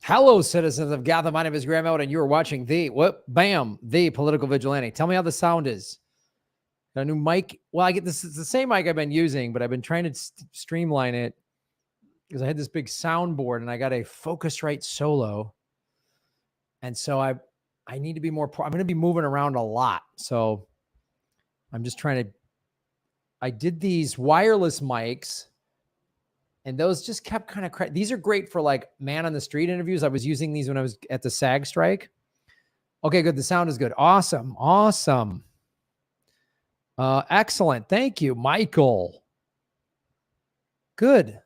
Hello, citizens of Gotham. My name is Graham Elwood, and you are watching the Political Vigilante. Tell me how the sound is. Got a new mic. Well, I get this. It's the same mic I've been using, but I've been trying to streamline it because I had this big soundboard and I got a Focusrite Solo, and so I need to be more. I'm going to be moving around a lot, so I'm just trying to. I did these wireless mics. And those just kept kind of, these are great for like man on the street interviews. I was using these when I was at the SAG strike. Okay, good. The sound is good. Awesome. Awesome. Excellent. Thank you, Michael. Good.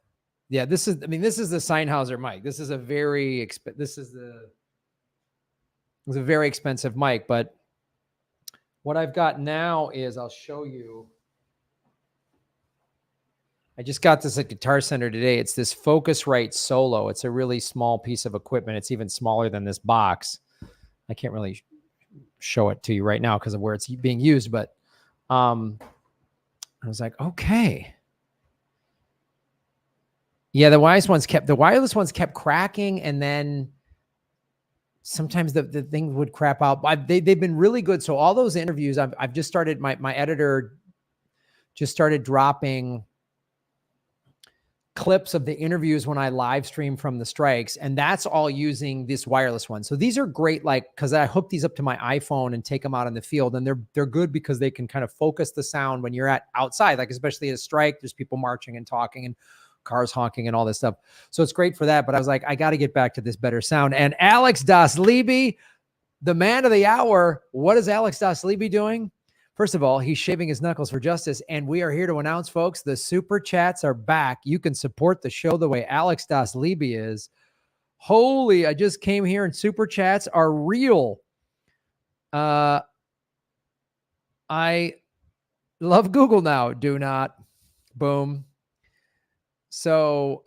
Yeah, this is the Sennheiser mic. This is a very very expensive mic, but what I've got now is, I'll show you. I just got this at Guitar Center today. It's this Focusrite Solo. It's a really small piece of equipment. It's even smaller than this box. I can't really show it to you right now because of where it's being used, but I was like, okay. Yeah, the wireless ones kept cracking, and then sometimes the thing would crap out. They've been really good. So all those interviews, I've just started, my editor just started dropping clips of the interviews when I live stream from the strikes, and that's all using this wireless one. So these are great, like, because I hook these up to my iPhone and take them out in the field, and they're good because they can kind of focus the sound when you're outside, like especially at a strike, there's people marching and talking and cars honking and all this stuff. So it's great for that. But I was like, I got to get back to this better sound. And Alex Das Liebe, the man of the hour. What is Alex Das Liebe doing? First of all, he's shaving his knuckles for justice, and we are here to announce, folks, the Super Chats are back. You can support the show the way Alex Das Liebe is. Holy, I just came here, and Super Chats are real. I love Google now. Do not. Boom. So,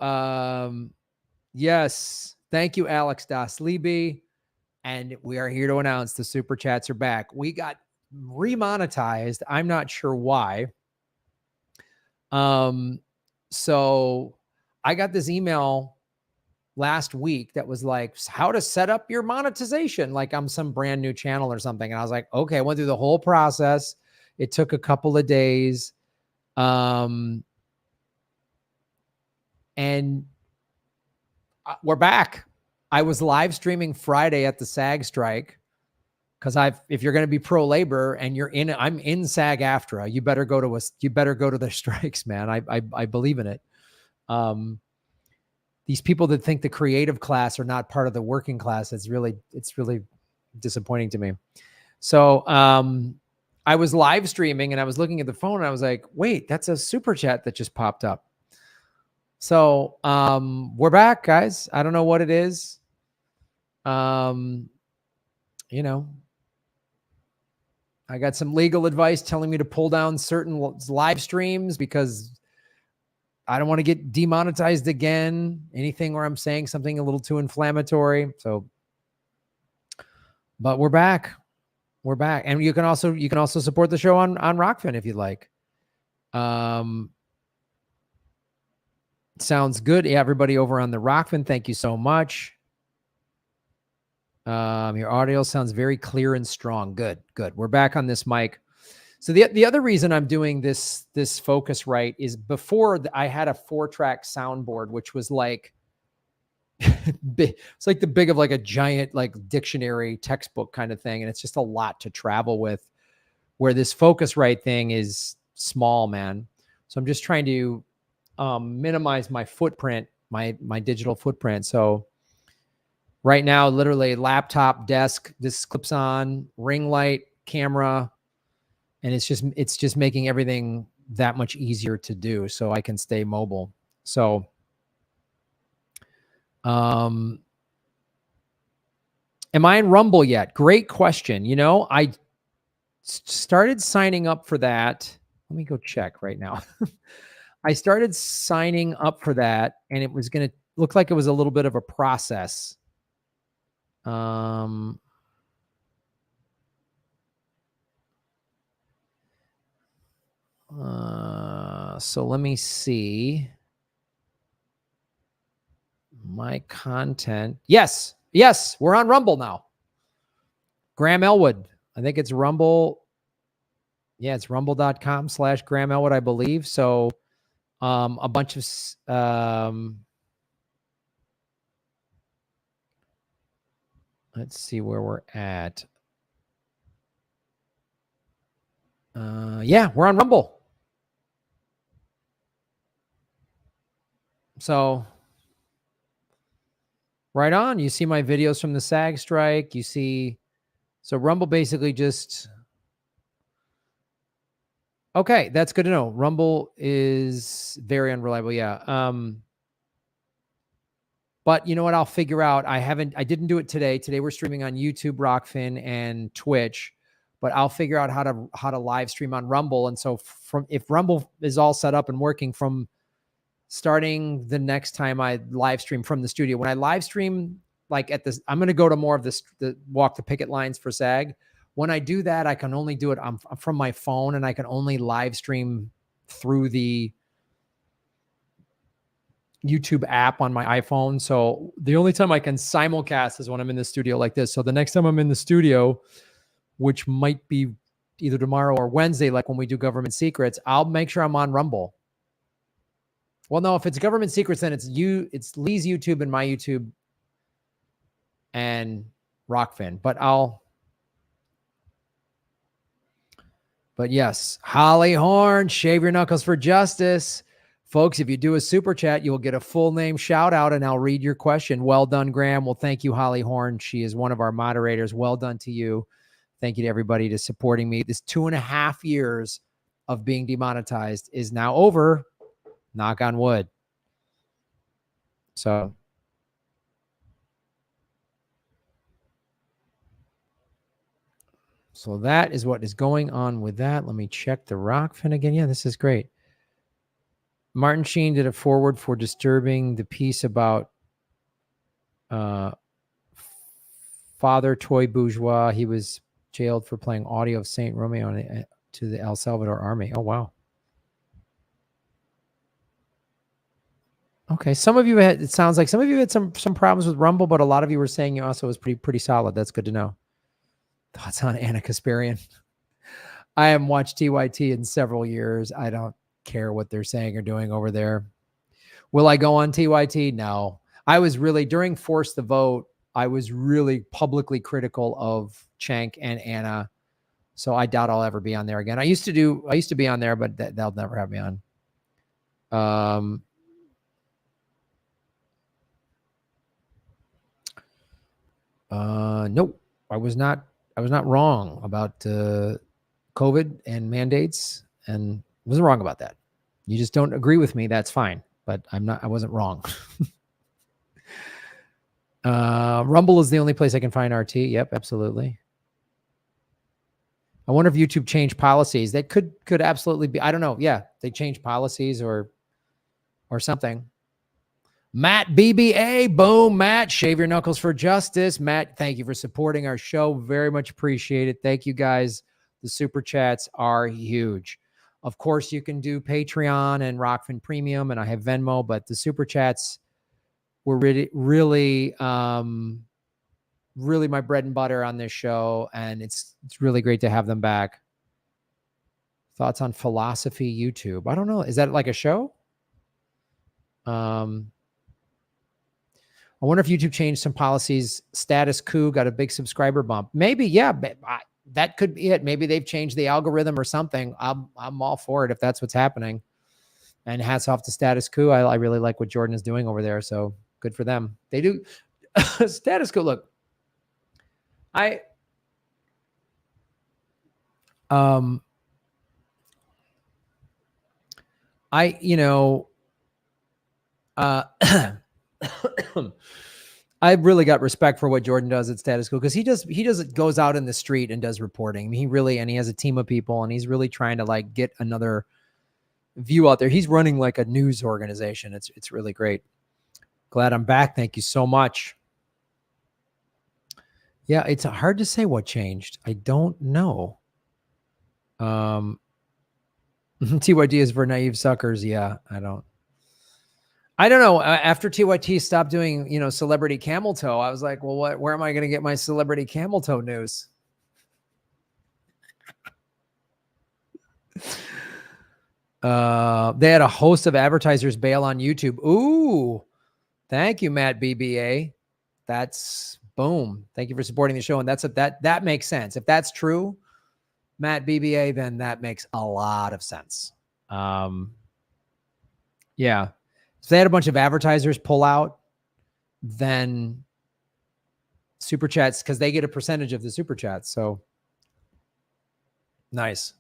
yes, thank you, Alex Das Liebe. And we are here to announce the Super Chats are back. We got remonetized. I'm not sure why. So I got this email last week that was like, how to set up your monetization, like I'm some brand new channel or something. And I was like, okay, I went through the whole process. It took a couple of days. And we're back. I was live streaming Friday at the SAG strike. Because if you're going to be pro labor and I'm in SAG-AFTRA, you better go to the strikes, man. I believe in it. These people that think the creative class are not part of the working class, it's really disappointing to me. So I was live streaming and I was looking at the phone and I was like, wait, that's a super chat that just popped up. So we're back, guys. I don't know what it is. I got some legal advice telling me to pull down certain live streams because I don't want to get demonetized again. Anything where I'm saying something a little too inflammatory. So, but we're back. We're back. And you can also support the show on Rockfin if you'd like. Sounds good. Yeah, everybody over on the Rockfin, thank you so much. Your audio sounds very clear and strong. Good. We're back on this mic. So the other reason I'm doing this Focusrite is before I had a 4-track soundboard, which was like, it's like the big of like a giant like dictionary textbook kind of thing. And it's just a lot to travel with, where this Focusrite thing is small, man. So I'm just trying to minimize my footprint, my digital footprint. So right now, literally laptop, desk, this clips on, ring light, camera, and it's just making everything that much easier to do so I can stay mobile. So am I in Rumble yet? Great question. I started signing up for that. Let me go check right now. I started signing up for that, and it was going to look like it was a little bit of a process. So let me see. my content. Yes. We're on Rumble now. Graham Elwood. I think it's Rumble. Yeah, it's rumble.com/Graham Elwood, I believe. So a bunch of let's see where we're at. Yeah, we're on Rumble. So right on. You see my videos from the SAG strike. You see, so Rumble basically just, okay, that's good to know. Rumble is very unreliable. Yeah. But you know what? I'll figure out. I didn't do it today. Today we're streaming on YouTube, Rockfin, and Twitch. But I'll figure out how to live stream on Rumble. And so if Rumble is all set up and working from starting the next time I live stream from the studio, when I live stream, like at this, I'm going to go to more of this, the walk the picket lines for SAG. When I do that, I can only do it from my phone, and I can only live stream through the YouTube app on my iPhone. So the only time I can simulcast is when I'm in the studio like this. So the next time I'm in the studio, which might be either tomorrow or Wednesday, like when we do Government Secrets, I'll make sure I'm on Rumble. Well, no, if it's Government Secrets, then it's Lee's YouTube and my YouTube and Rockfin. But yes, Holly Horn, shave your knuckles for justice. Folks, if you do a super chat, you'll get a full name shout out, and I'll read your question. Well done, Graham. Well, thank you, Holly Horn. She is one of our moderators. Well done to you. Thank you to everybody to supporting me. This 2.5 years of being demonetized is now over. Knock on wood. So that is what is going on with that. Let me check the Rockfin again. Yeah, this is great. Martin Sheen did a forward for disturbing the piece about Father Toy Bourgeois. He was jailed for playing audio of Saint Romeo to the El Salvador army. Oh, wow. Okay, some of you it sounds like some of you had some problems with Rumble, but a lot of you were saying you also was pretty solid. That's good to know. Thoughts on Anna Kasparian? I haven't watched TYT in several years. I don't care what they're saying or doing over there. Will I go on TYT? No. I was really, during Force the Vote, I was really publicly critical of Cenk and Anna. So I doubt I'll ever be on there again. I used to be on there, but they'll never have me on. Nope. I was not wrong about COVID and mandates, and wasn't wrong about that. You just don't agree with me. That's fine, but I wasn't wrong. Rumble is the only place I can find RT. Yep, absolutely. I wonder if YouTube changed policies. That could absolutely be. I don't know. Yeah, they changed policies or something. Matt BBA, boom, Matt, shave your knuckles for justice. Matt, thank you for supporting our show. Very much appreciate it. Thank you, guys. The super chats are huge. Of course, you can do Patreon and Rockfin Premium, and I have Venmo, but the super chats were really my bread and butter on this show, and it's really great to have them back. Thoughts on Philosophy YouTube? I don't know. Is that like a show? I wonder if YouTube changed some policies. Status Coup got a big subscriber bump. Maybe, yeah, that could be it. Maybe they've changed the algorithm or something. I'm all for it if that's what's happening. And hats off to Status Coup. I really like what Jordan is doing over there. So good for them. They do. Status Coup. Look, I really got respect for what Jordan does at Status Quo, because he goes out in the street and does reporting. I mean, he has a team of people, and he's really trying to like get another view out there. He's running like a news organization. It's really great. Glad I'm back. Thank you so much. Yeah, it's hard to say what changed. I don't know. TYD is for naive suckers. Yeah, I don't. I don't know. After TYT stopped doing, celebrity camel toe, I was like, well, where am I going to get my celebrity camel toe news? They had a host of advertisers bail on YouTube. Ooh, thank you, Matt BBA. That's boom. Thank you for supporting the show. And that makes sense. If that's true, Matt BBA, then that makes a lot of sense. Yeah. If they had a bunch of advertisers pull out, then super chats, because they get a percentage of the super chats. So nice.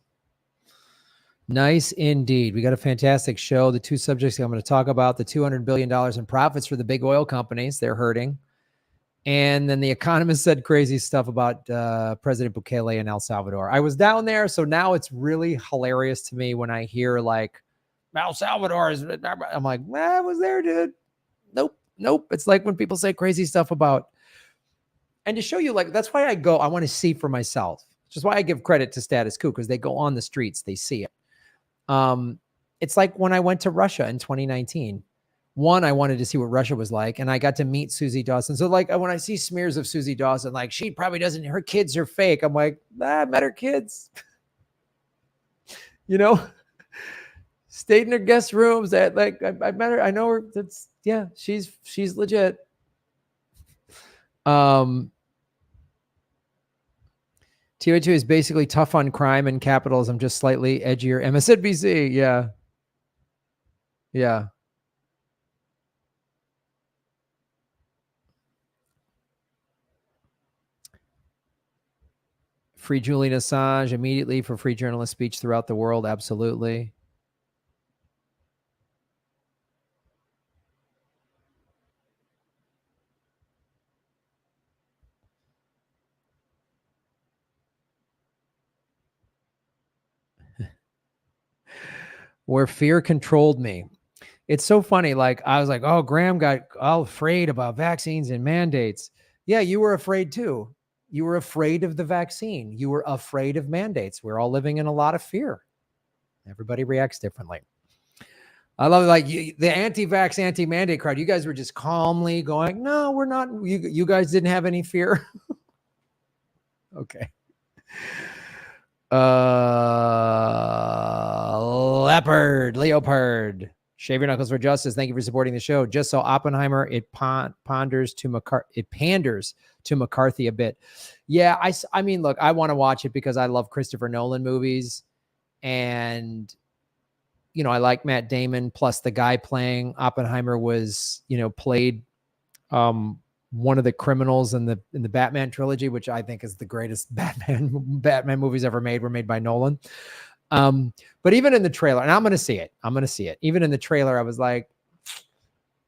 Nice indeed. We got a fantastic show. The two subjects I'm going to talk about: the $200 billion in profits for the big oil companies. They're hurting. And then the Economist said crazy stuff about President Bukele in El Salvador. I was down there, so now it's really hilarious to me when I hear like El Salvador is. I'm like, I was there, dude. Nope. It's like when people say crazy stuff about, and to show you, like, that's why I want to see for myself. Which is why I give credit to Status Quo, because they go on the streets, they see it. It's like when I went to Russia in 2019. One, I wanted to see what Russia was like, and I got to meet Susie Dawson. So, like, when I see smears of Susie Dawson, like, she probably doesn't, her kids are fake. I'm like, I met her kids. Stayed in her guest rooms. I met her. I know her. She's legit. TO2 is basically tough on crime and capitalism, just slightly edgier. MSNBC, yeah. Free Julian Assange immediately for free journalist speech throughout the world. Absolutely. Where fear controlled me. It's so funny. Like, I was like, oh, Graham got all afraid about vaccines and mandates. Yeah, you were afraid too. You were afraid of the vaccine. You were afraid of mandates. We're all living in a lot of fear. Everybody reacts differently. I love it. Like, the anti-vax, anti-mandate crowd. You guys were just calmly going, no, we're not. You guys didn't have any fear. Okay. Leopard. Shave your knuckles for justice. Thank you for supporting the show. Just so Oppenheimer, it panders to McCarthy a bit. Yeah, I mean, look, I want to watch it because I love Christopher Nolan movies, and I like Matt Damon. Plus, the guy playing Oppenheimer was, played one of the criminals in the Batman trilogy, which I think is the greatest Batman movies ever made, were made by Nolan. But even in the trailer, and I'm going to see it. Even in the trailer, I was like,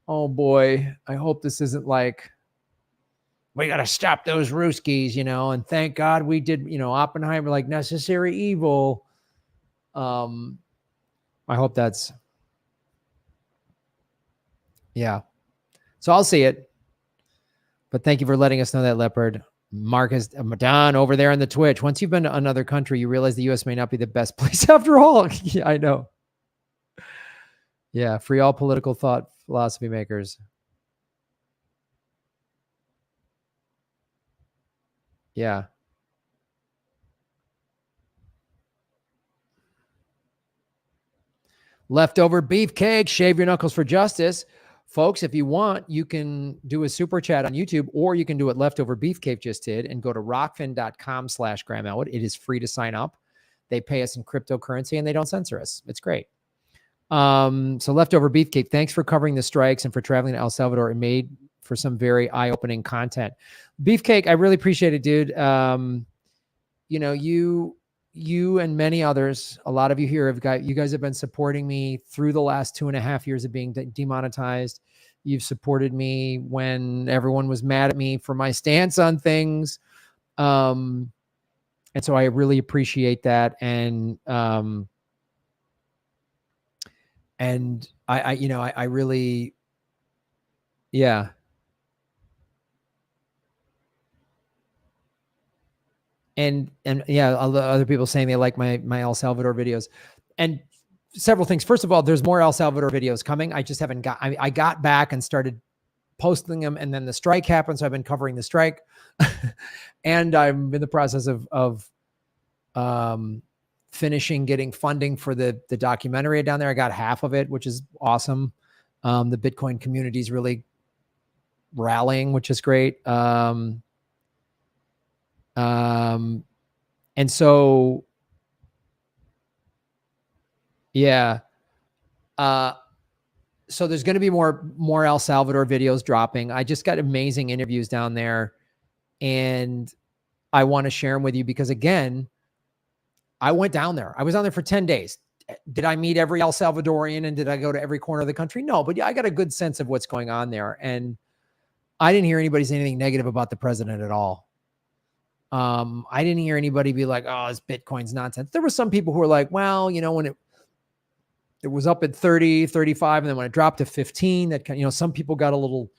oh boy, I hope this isn't like, we got to stop those Ruskies, and thank God we did, Oppenheimer, like necessary evil. I hope that's, yeah. So I'll see it. But thank you for letting us know that, Leopard. Marcus Don over there on the Twitch. Once you've been to another country, you realize the U.S. may not be the best place after all. Yeah, I know. Yeah, free all political thought philosophy makers. Yeah. Leftover beefcake, shave your knuckles for justice. Folks, if you want, you can do a super chat on YouTube, or you can do what Leftover Beefcake just did and go to rockfin.com/Graham Elwood. It is free to sign up. They pay us in cryptocurrency and they don't censor us. It's great. So Leftover Beefcake, thanks for covering the strikes and for traveling to El Salvador. It made for some very eye-opening content. Beefcake, I really appreciate it, dude. You and many others, a lot of you here you guys have been supporting me through the last 2.5 years of being demonetized. You've supported me when everyone was mad at me for my stance on things. And so I really appreciate that. And I really, yeah. And yeah, other people saying they like my El Salvador videos. And several things. First of all, there's more El Salvador videos coming. I just haven't got, I got back and started posting them, and then the strike happened. So I've been covering the strike and I'm in the process of finishing getting funding for the documentary down there. I got half of it, which is awesome. The Bitcoin community is really rallying, which is great. And so, yeah. So there's going to be more El Salvador videos dropping. I just got amazing interviews down there, and I want to share them with you because, again, I went down there. I was down there for 10 days. Did I meet every El Salvadorian and did I go to every corner of the country? No, but yeah, I got a good sense of what's going on there. And I didn't hear anybody say anything negative about the president at all. I didn't hear anybody be like, oh, this Bitcoin's nonsense. There were some people who were like, well, when it was up at 30, 35, and then when it dropped to 15, that kind of, some people got a little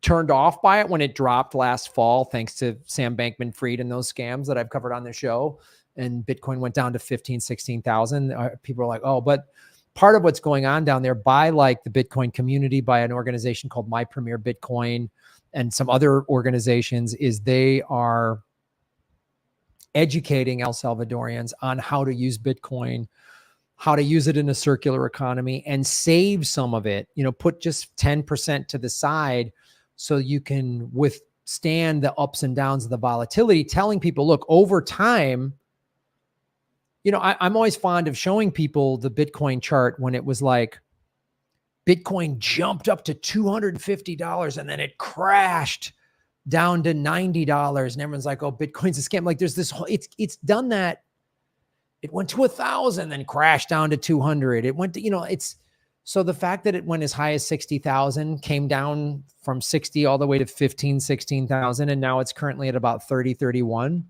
turned off by it when it dropped last fall, thanks to Sam Bankman-Fried and those scams that I've covered on the show. And Bitcoin went down to 15, 16,000. People are like, oh, but part of what's going on down there by like the Bitcoin community, by an organization called My Premier Bitcoin and some other organizations, is they are educating El Salvadorians on how to use Bitcoin, how to use it in a circular economy and save some of it, put just 10% to the side so you can withstand the ups and downs of the volatility, telling people, look, over time, I'm always fond of showing people the Bitcoin chart when it was like Bitcoin jumped up to $250 and then it crashed down to $90. And everyone's like, oh, Bitcoin's a scam. Like there's this whole, it's done that. It went to 1,000, then crashed down to 200. It went to, so the fact that it went as high as 60,000, came down from 60 all the way to 15, 16,000. And now it's currently at about 30, 31.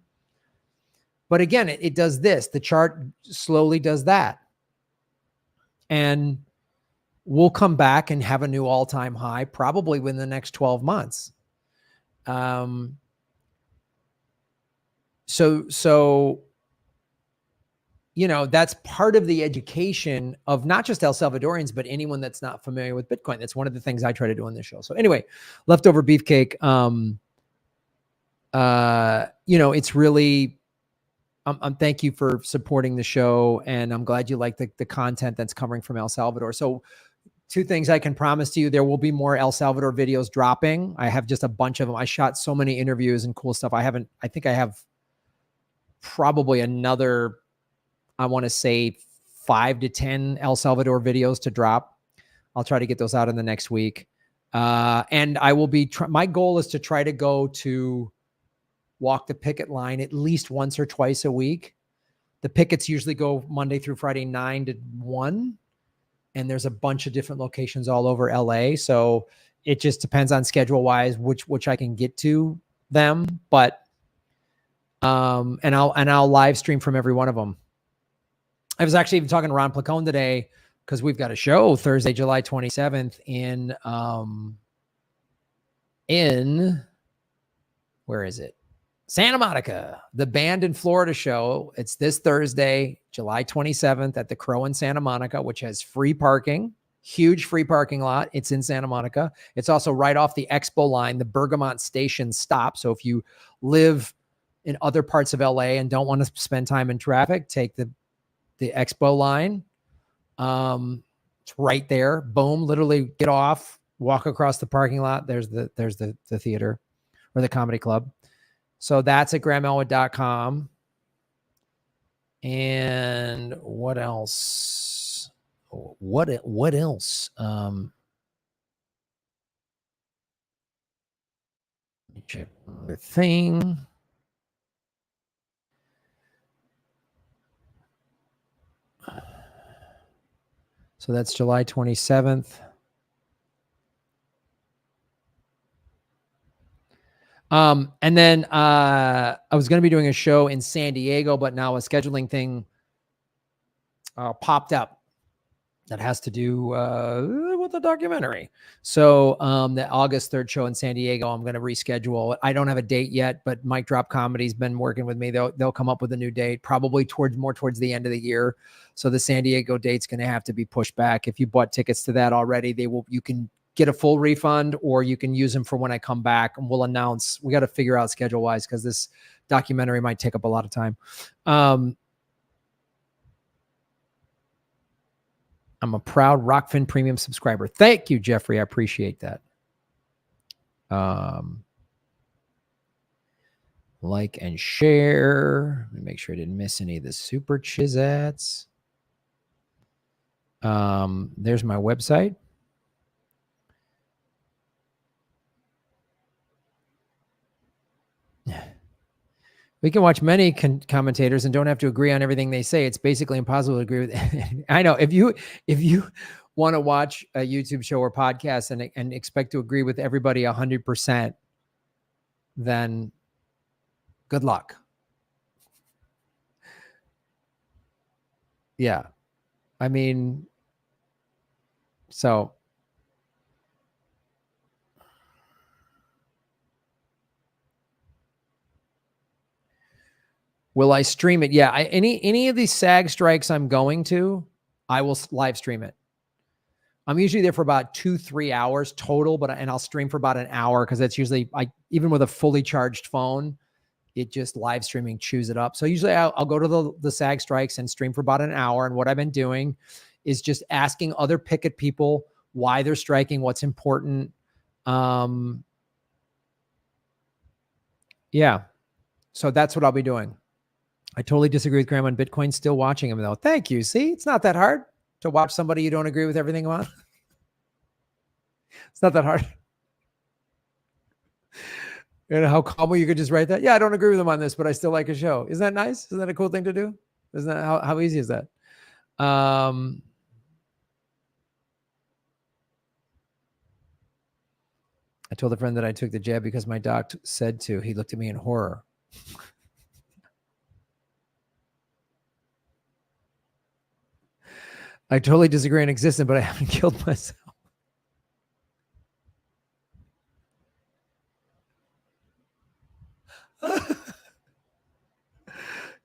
But again, it does this. The chart slowly does that. And we'll come back and have a new all-time high probably within the next 12 months. So that's part of the education of not just El Salvadorians, but anyone that's not familiar with Bitcoin. That's one of the things I try to do on this show. So anyway, leftover beefcake. It's really, thank you for supporting the show. And I'm glad you like the content that's coming from El Salvador. So 2 things I can promise to you, there will be more El Salvador videos dropping. I have just a bunch of them. I shot so many interviews and cool stuff. I think I have probably another, I want to say 5 to 10 El Salvador videos to drop. I'll try to get those out in the next week. And I will be, my goal is to try to go to walk the picket line at least once or twice a week. The pickets usually go Monday through Friday, 9 to 1. And there's a bunch of different locations all over LA. So it just depends on schedule wise, which I can get to them. But, and I'll live stream from every one of them. I was actually even talking to Ron Placone today because we've got a show Thursday, July 27th in where is it? Santa Monica, the Band in Florida show. It's this Thursday, July 27th at the Crow in Santa Monica, which has free parking, huge free parking lot. It's in Santa Monica. It's also right off the Expo line, the Bergamot Station stop. So if you live in other parts of LA and don't want to spend time in traffic, take the Expo line. It's right there. Boom, literally get off, walk across the parking lot. There's the theater or the comedy club. So that's at GrahamElwood.com. And what else? What else? Check the thing. So that's July 27th. And then I was going to be doing a show in San Diego, but now a scheduling thing popped up. that has to do with the documentary. So the August 3rd show in San Diego, I'm going to reschedule. I don't have a date yet, but Mike Drop Comedy's been working with me. They'll come up with a new date, probably towards the end of the year. So the San Diego date's going to have to be pushed back. If you bought tickets to that already, you can get a full refund, or you can use them for when I come back, and we'll announce. We got to figure out schedule wise, because this documentary might take up a lot of time. I'm a proud Rockfin Premium subscriber. Thank you, Jeffrey. I appreciate that. Like and share. Let me make sure I didn't miss any of the super chizats. There's my website. We can watch many commentators and don't have to agree on everything they say. It's basically impossible to agree with. I know if you want to watch a YouTube show or podcast and expect to agree with everybody 100%, then good luck. Yeah. I mean, so will I stream it? Yeah. Any of these SAG strikes I'm going to, I will live stream it. I'm usually there for about 2-3 hours total, and I'll stream for about an hour, because that's usually, even with a fully charged phone, it just live streaming chews it up. So usually I'll go to the SAG strikes and stream for about an hour. And what I've been doing is just asking other picket people why they're striking, what's important. Yeah. So that's what I'll be doing. I totally disagree with Grandma on Bitcoin. Still watching him though. Thank you. See, it's not that hard to watch somebody you don't agree with everything about. It's not that hard. You know how calmly you could just write that? Yeah, I don't agree with him on this, but I still like his show. Isn't that nice? Isn't that a cool thing to do? Isn't that how easy is that? I told a friend that I took the jab because my doc said to. He looked at me in horror. I totally disagree on existence, but I haven't killed myself.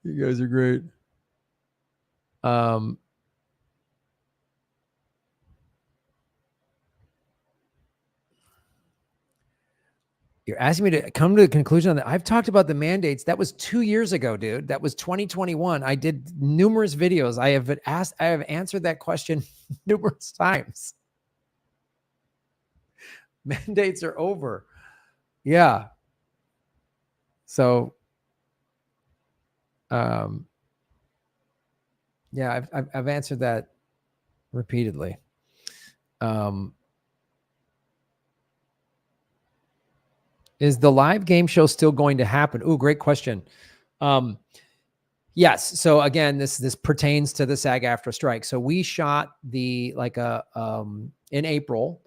You guys are great. You're asking me to come to a conclusion on that. I've talked about the mandates. That was 2 years ago, dude. That was 2021. I did numerous videos. I have answered that question numerous times. Mandates are over. Yeah. So, yeah, I've answered that repeatedly. Is the live game show still going to happen? Ooh, great question. Yes. So again, this pertains to the SAG-AFTRA strike. So we shot in April,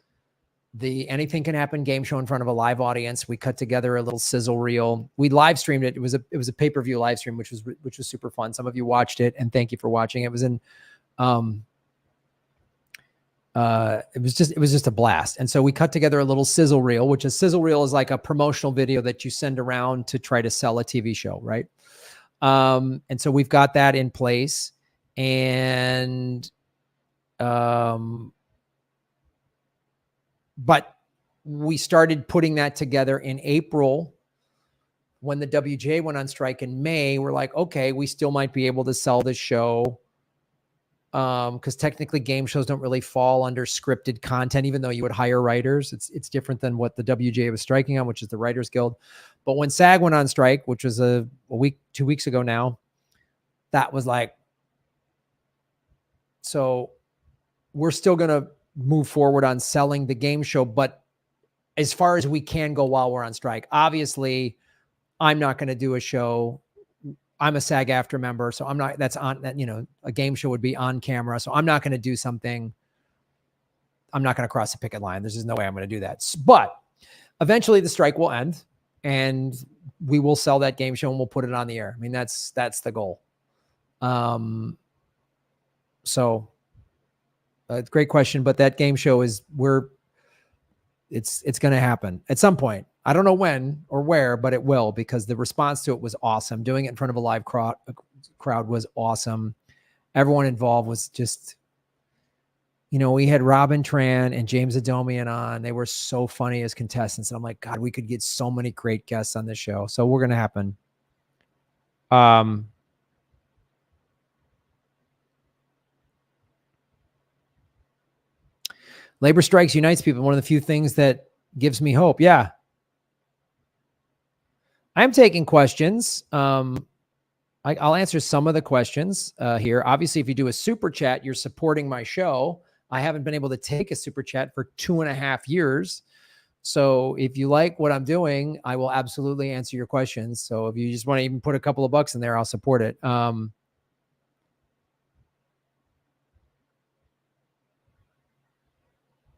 the Anything Can Happen game show in front of a live audience. We cut together a little sizzle reel. We live streamed it. It was a pay-per-view live stream, which was super fun. Some of you watched it, and thank you for watching. It was it was just a blast. And so we cut together a little sizzle reel, which is like a promotional video that you send around to try to sell a TV show, right? And so we've got that in place, and but we started putting that together in April. When the WGA went on strike in May, we're like, okay, we still might be able to sell this show, because technically game shows don't really fall under scripted content, even though you would hire writers. It's different than what the WGA was striking on, which is the Writers Guild. But when SAG went on strike, which was a week, 2 weeks ago now, that was like, so we're still going to move forward on selling the game show, but as far as we can go while we're on strike. Obviously, I'm not going to do a show. I'm a SAG-AFTRA member, so I'm not, that's on that, a game show would be on camera. So I'm not going to do something. I'm not going to cross the picket line. There's just no way I'm going to do that. But eventually the strike will end, and we will sell that game show and we'll put it on the air. I mean, that's the goal. So Great question, but that game show is it's going to happen at some point. I don't know when or where, but it will, because the response to it was awesome. Doing it in front of a live crowd was awesome. Everyone involved was just, we had Robin Tran and James Adomian on. They were so funny as contestants. And I'm like, God, we could get so many great guests on this show. So we're going to happen. Labor strikes unites people. One of the few things that gives me hope. Yeah. I'm taking questions. I'll answer some of the questions here. Obviously, if you do a super chat, you're supporting my show. I haven't been able to take a super chat for 2.5 years. So if you like what I'm doing, I will absolutely answer your questions. So if you just want to even put a couple of bucks in there, I'll support it.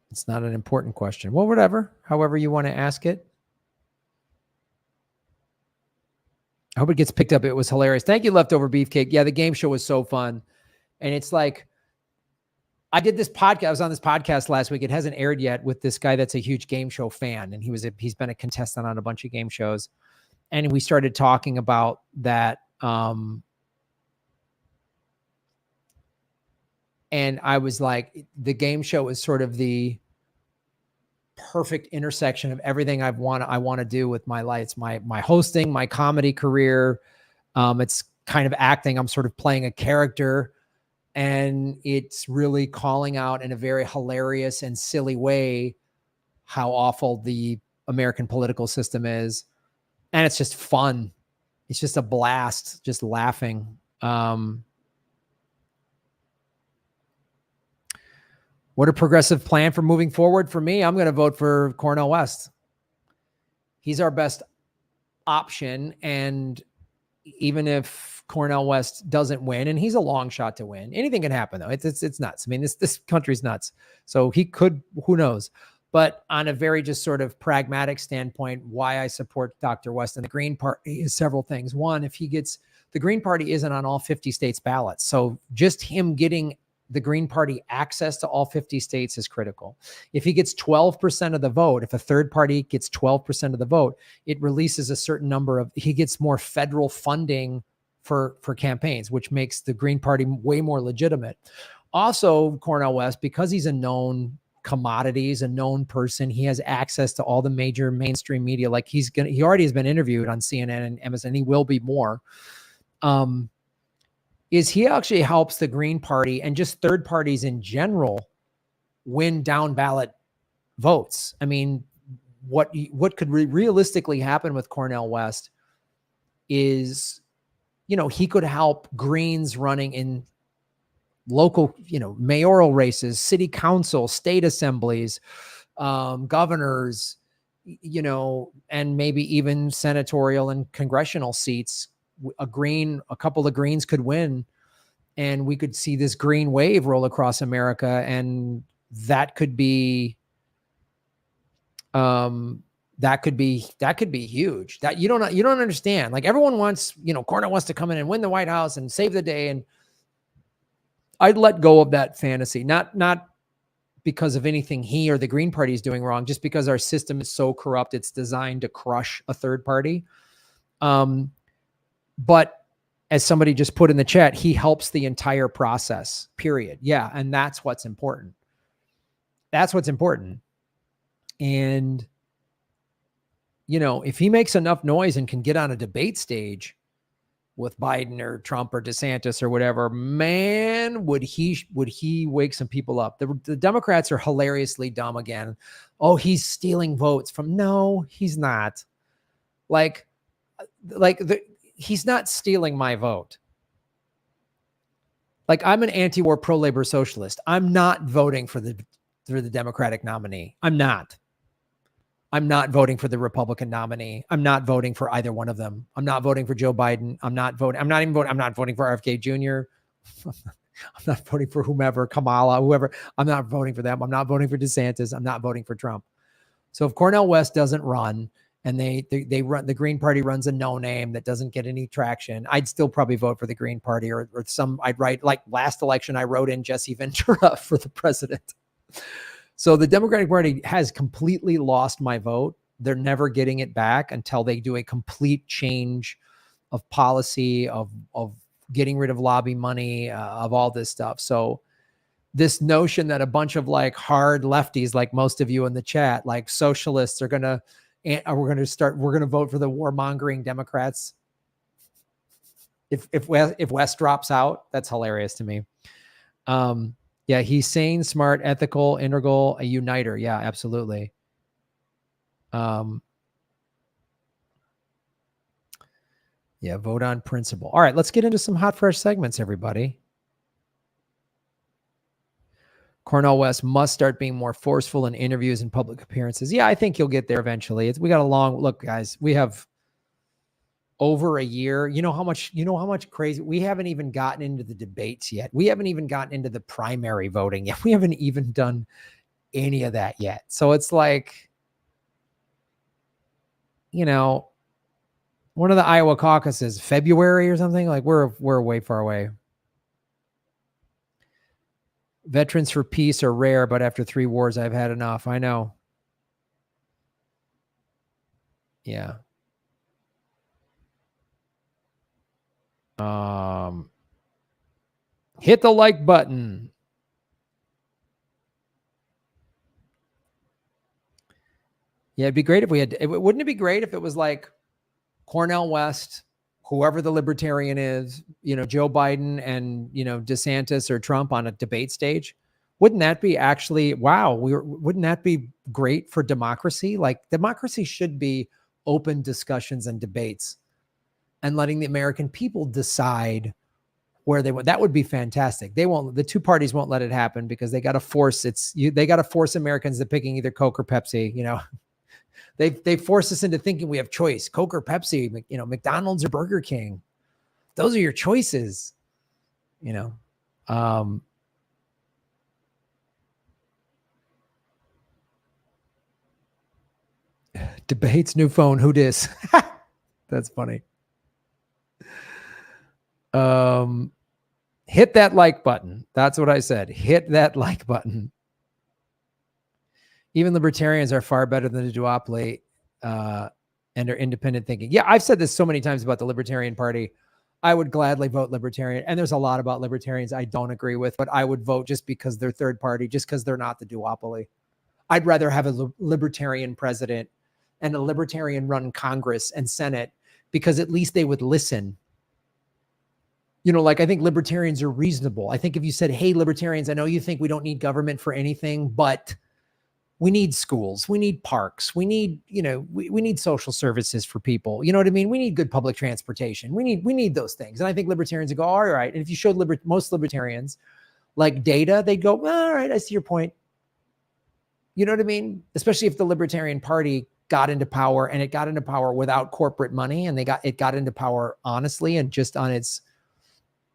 It's not an important question. Well, whatever, however you want to ask it. I hope it gets picked up. It was hilarious. Thank you, Leftover Beefcake. Yeah, the game show was so fun. And it's like, I did this podcast. I was on this podcast last week. It hasn't aired yet, with this guy that's a huge game show fan. And he's been a contestant on a bunch of game shows. And we started talking about that. And I was like, the game show is sort of the perfect intersection of everything I want to do with my life. It's my hosting, my comedy career. It's kind of acting. I'm sort of playing a character, and it's really calling out in a very hilarious and silly way how awful the American political system is. And it's just fun. It's just a blast, just laughing. What a progressive plan for moving forward. For me, I'm going to vote for Cornel West. He's our best option. And even if Cornel West doesn't win, and he's a long shot to win, anything can happen though. It's nuts. I mean, this country's nuts. So he could, who knows? But on a very just sort of pragmatic standpoint, why I support Dr. West and the Green Party is several things. One, if he gets, the Green Party isn't on all 50 states ballots. So just him getting the Green Party access to all 50 states is critical. If he gets 12% of the vote, if a third party gets 12% of the vote, it releases a certain number of, he gets more federal funding for campaigns, which makes the Green Party way more legitimate. Also, Cornel West, because he's a known commodity, he's a known person, he has access to all the major mainstream media. Like he already has been interviewed on CNN and MSN. He will be more. Is he actually helps the Green Party and just third parties in general win down ballot votes. I mean, what could realistically happen with Cornel West is, he could help Greens running in local, mayoral races, city council, state assemblies, governors, and maybe even senatorial and congressional seats. A couple of Greens could win, and we could see this green wave roll across America. And that could be huge. That you don't understand. Like everyone wants, Cornel wants to come in and win the White House and save the day. And I'd let go of that fantasy, not because of anything he or the Green Party is doing wrong, just because our system is so corrupt. It's designed to crush a third party. But as somebody just put in the chat, he helps the entire process, period. Yeah. And that's what's important. And, if he makes enough noise and can get on a debate stage with Biden or Trump or DeSantis or whatever, man, would he wake some people up? The Democrats are hilariously dumb again. Oh, he's stealing votes from, no, he's not. He's not stealing my vote. Like, I'm an anti-war, pro-labor socialist. I'm not voting for the Democratic nominee. I'm not voting for the Republican nominee. I'm not voting for either one of them. I'm not voting for Joe Biden. I'm not voting for RFK Jr. I'm not voting for whomever, Kamala, whoever. I'm not voting for them. I'm not voting for DeSantis. I'm not voting for Trump. So if Cornel West doesn't run, and they run, the Green Party runs a no name that doesn't get any traction, I'd still probably vote for the Green Party, or some, I'd write, like last election, I wrote in Jesse Ventura for the president. So the Democratic Party has completely lost my vote. They're never getting it back until they do a complete change of policy, of getting rid of lobby money, of all this stuff. So this notion that a bunch of like hard lefties, like most of you in the chat, like socialists, are going to, we're going to vote for the warmongering Democrats if West drops out. That's hilarious to me. Yeah, he's sane, smart, ethical, integral, a uniter. Yeah, absolutely. Yeah, vote on principle. All right, let's get into some hot, fresh segments, everybody. Cornel West must start being more forceful in interviews and public appearances. Yeah, I think you'll get there eventually. We got a long look, guys. We have over a year. You know how much crazy, we haven't even gotten into the debates yet. We haven't even gotten into the primary voting yet. We haven't even done any of that yet. So it's like, you know, one of the Iowa caucuses, February or something, like we're way far away. Veterans for peace are rare, but after 3 wars, I've had enough. I know. Yeah. Hit the like button. Yeah, it'd be great if we had, wouldn't it be great if it was like Cornel West, whoever the libertarian is, you know, Joe Biden and, you know, DeSantis or Trump on a debate stage? Wouldn't that be actually, wow, wouldn't that be great for democracy? Like, democracy should be open discussions and debates and letting the American people decide where they want. That would be fantastic. The two parties won't let it happen because they got to force they got to force Americans to picking either Coke or Pepsi, you know. They force us into thinking we have choice, Coke or Pepsi, you know, McDonald's or Burger King. Those are your choices, you know. Debates, new phone, who dis? That's funny. Hit that like button. That's what I said. Hit that like button. Even libertarians are far better than the duopoly and are independent thinking. Yeah, I've said this so many times about the Libertarian Party. I would gladly vote Libertarian. And there's a lot about Libertarians I don't agree with, but I would vote just because they're third party, just because they're not the duopoly. I'd rather have a Libertarian president and a Libertarian run Congress and Senate, because at least they would listen. You know, like, I think Libertarians are reasonable. I think if you said, hey, Libertarians, I know you think we don't need government for anything, but we need schools, we need parks, we need, you know, we need social services for people. You know what I mean? We need good public transportation. We need those things. And I think libertarians would go, all right. And if you showed most libertarians like data, they'd go, well, all right, I see your point. You know what I mean? Especially if the Libertarian Party got into power, and it got into power without corporate money, and it got into power honestly and just on its,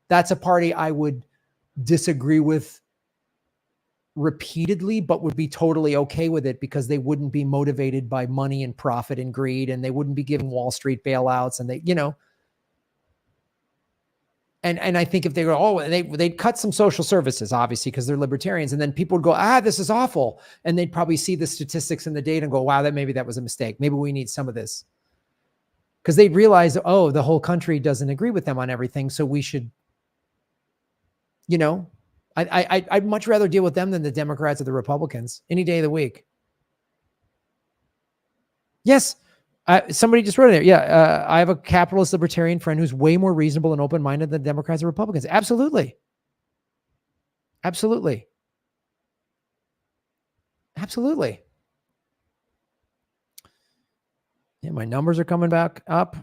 that's a party I would disagree with repeatedly, but would be totally okay with it because they wouldn't be motivated by money and profit and greed, and they wouldn't be giving Wall Street bailouts, and they, you know, and I think if they go, oh, they'd cut some social services, obviously, because they're libertarians, and then people would go, this is awful, and they'd probably see the statistics and the data and go, wow, maybe that was a mistake. Maybe we need some of this, because they'd realize, oh, the whole country doesn't agree with them on everything, so we should, you know, I'd much rather deal with them than the Democrats or the Republicans any day of the week. Yes. Somebody just wrote it there. Yeah. I have a capitalist libertarian friend who's way more reasonable and open-minded than Democrats or Republicans. Absolutely. Absolutely. Absolutely. Yeah. My numbers are coming back up.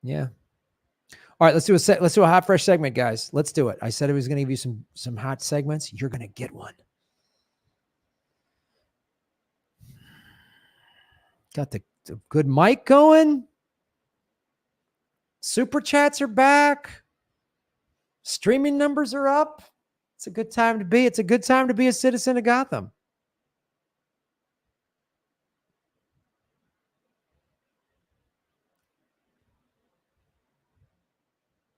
Yeah. All right, let's do a hot fresh segment, guys. Let's do it. I said I was going to give you some hot segments. You're going to get one. Got the good mic going. Super chats are back. Streaming numbers are up. It's a good time to be. It's a good time to be a citizen of Gotham.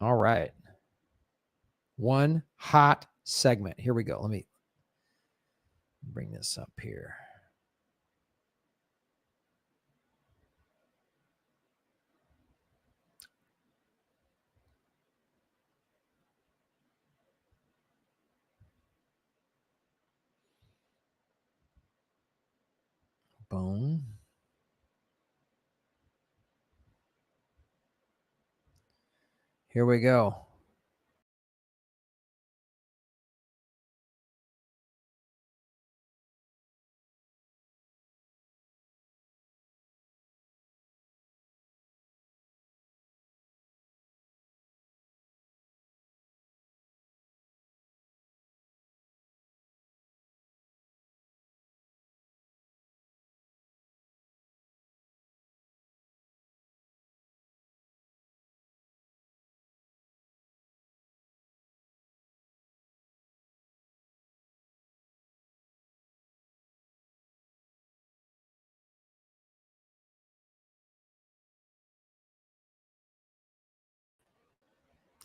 All right. One hot segment. Here we go. Let me bring this up here. Boom. Here we go.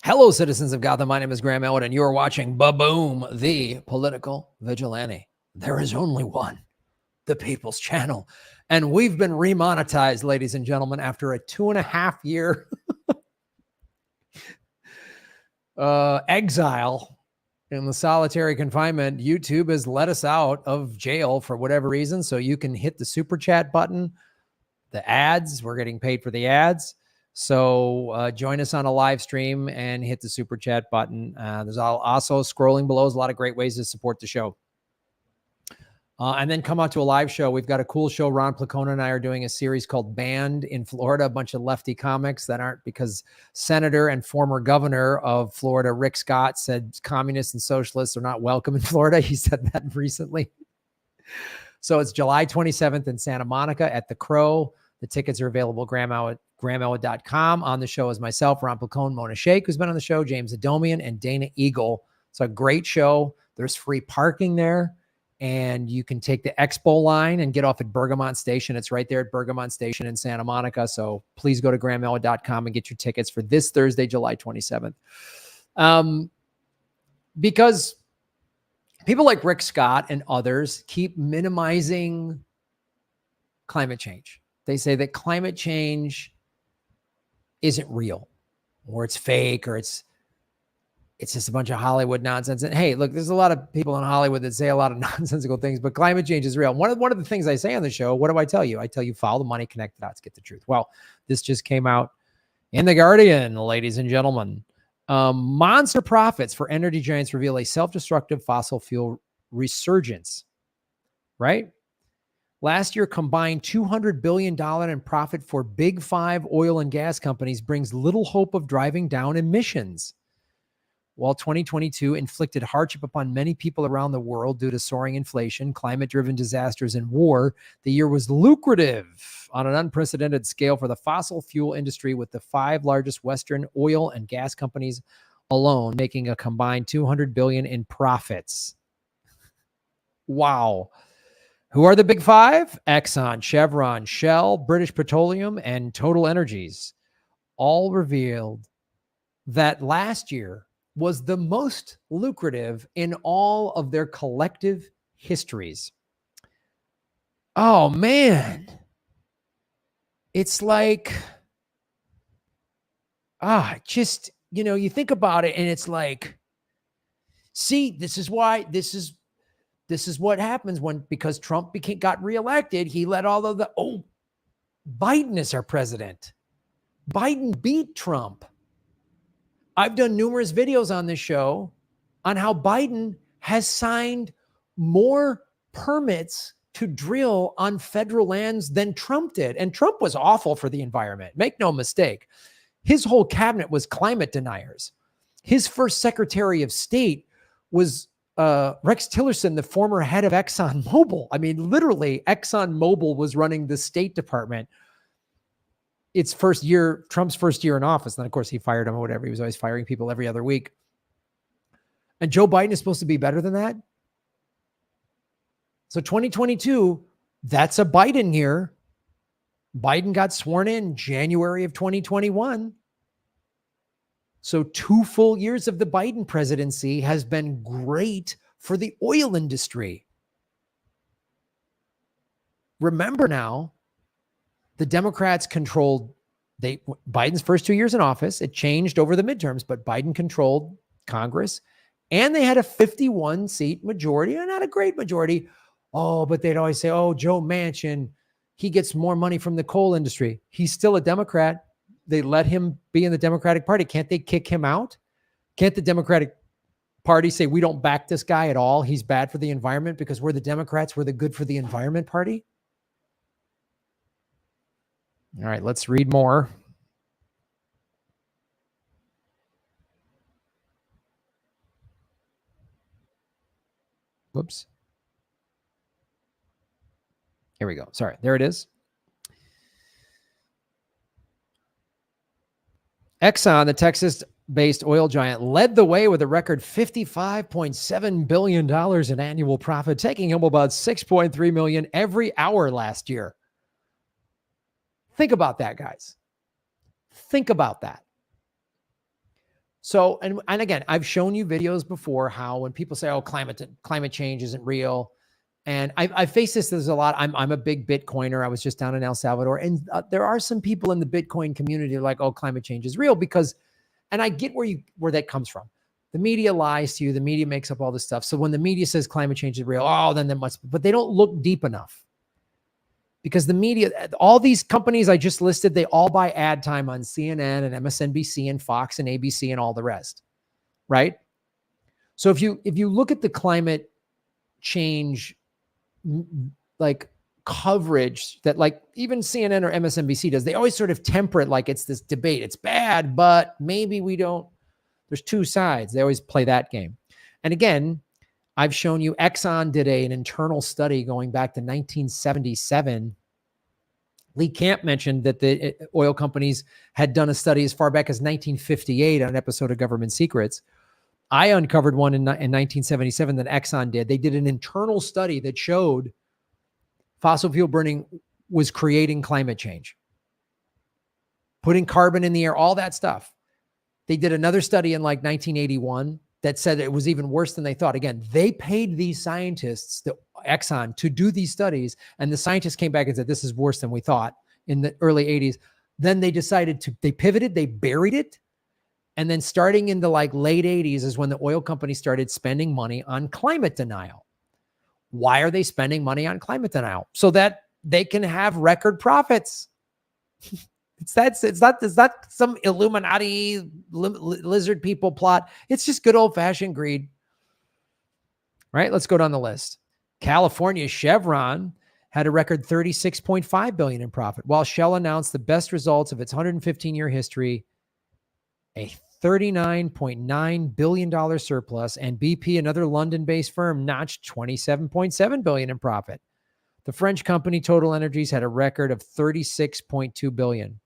Hello, citizens of Gotham. My name is Graham Elwood, and you are watching Ba-Boom, the political vigilante. There is only one, the People's Channel. And we've been remonetized, ladies and gentlemen, after a 2.5-year exile in the solitary confinement. YouTube has let us out of jail for whatever reason, so you can hit the super chat button. The ads, we're getting paid for the ads. So join us on a live stream and hit the super chat button. There's also scrolling below is a lot of great ways to support the show. And then come out to a live show. We've got a cool show. Ron Placona and I are doing a series called Banned in Florida, a bunch of lefty comics that aren't, because Senator and former governor of Florida, Rick Scott, said communists and socialists are not welcome in Florida. He said that recently. So it's July 27th in Santa Monica at the Crow. The tickets are available at GrahamElwood.com. On the show is myself, Ron Placone, Mona Sheikh, who's been on the show, James Adomian, and Dana Eagle. It's a great show. There's free parking there, and you can take the Expo line and get off at Bergamot Station. It's right there at Bergamot Station in Santa Monica. So please go to GrahamElwood.com and get your tickets for this Thursday, July 27th. Because people like Rick Scott and others keep minimizing climate change. They say that climate change isn't real, or it's fake, or it's just a bunch of Hollywood nonsense. And hey, look, there's a lot of people in Hollywood that say a lot of nonsensical things, but climate change is real. One of the things I say on the show, what do I tell you? I tell you, follow the money, connect the dots, get the truth. Well, this just came out in The Guardian, ladies and gentlemen. Monster profits for energy giants reveal a self-destructive fossil fuel resurgence, right? Last year, combined $200 billion in profit for big five oil and gas companies brings little hope of driving down emissions. While 2022 inflicted hardship upon many people around the world due to soaring inflation, climate-driven disasters, and war, the year was lucrative on an unprecedented scale for the fossil fuel industry, with the 5 largest Western oil and gas companies alone making a combined $200 billion in profits. Wow. Who are the big 5? Exxon, Chevron, Shell, British Petroleum, and Total Energies all revealed that last year was the most lucrative in all of their collective histories. Oh, man. It's like, just, you think about it and it's like, see, this is what happens because Trump got reelected. He let all of Biden is our president. Biden beat Trump. I've done numerous videos on this show on how Biden has signed more permits to drill on federal lands than Trump did. And Trump was awful for the environment. Make no mistake. His whole cabinet was climate deniers. His first Secretary of State was Rex Tillerson, the former head of ExxonMobil. I mean, literally, ExxonMobil was running the State Department. It's Trump's first year in office. And then, of course, he fired him or whatever. He was always firing people every other week. And Joe Biden is supposed to be better than that. So 2022, that's a Biden year. Biden got sworn in January of 2021. So 2 full years of the Biden presidency has been great for the oil industry. Remember now, the Democrats controlled Biden's first 2 years in office. It changed over the midterms, but Biden controlled Congress, and they had a 51-seat majority, and not a great majority. Oh, but they'd always say, oh, Joe Manchin, he gets more money from the coal industry. He's still a Democrat. They let him be in the Democratic Party. Can't they kick him out? Can't the Democratic Party say, we don't back this guy at all? He's bad for the environment because we're the Democrats. We're the good for the environment party. All right, let's read more. Whoops. Here we go. Sorry, there it is. Exxon, the Texas-based oil giant, led the way with a record $55.7 billion in annual profit, taking home about $6.3 million every hour last year. Think about that, guys. Think about that. So, and again, I've shown you videos before how when people say, oh, climate change isn't real. And I face this a lot. I'm a big Bitcoiner. I was just down in El Salvador, and there are some people in the Bitcoin community like, oh, climate change is real because, and I get where that comes from. The media lies to you. The media makes up all this stuff. So when the media says climate change is real, oh, then that must be, but they don't look deep enough. Because the media, all these companies I just listed, they all buy ad time on CNN and MSNBC and Fox and ABC and all the rest, right? So if you look at the climate change like coverage that like even CNN or MSNBC does, they always sort of temper it like it's this debate. It's bad, but maybe we don't. There's two sides. They always play that game. And again, I've shown you Exxon did an internal study going back to 1977. Lee Camp mentioned that the oil companies had done a study as far back as 1958 on an episode of Government Secrets. I uncovered one in 1977 that Exxon did. They did an internal study that showed fossil fuel burning was creating climate change, putting carbon in the air, all that stuff. They did another study in like 1981 that said it was even worse than they thought. Again, they paid these scientists, the Exxon, to do these studies, and the scientists came back and said, this is worse than we thought in the early 80s. Then they decided they pivoted, they buried it. And then starting in the like late 80s is when the oil companies started spending money on climate denial. Why are they spending money on climate denial? So that they can have record profits. It's not some Illuminati lizard people plot. It's just good old fashioned greed. Right? Let's go down the list. California Chevron had a record $36.5 billion in profit, while Shell announced the best results of its 115-year history, a $39.9 billion surplus, and BP, another London-based firm, notched $27.7 billion in profit. The French company Total Energies had a record of $36.2 billion.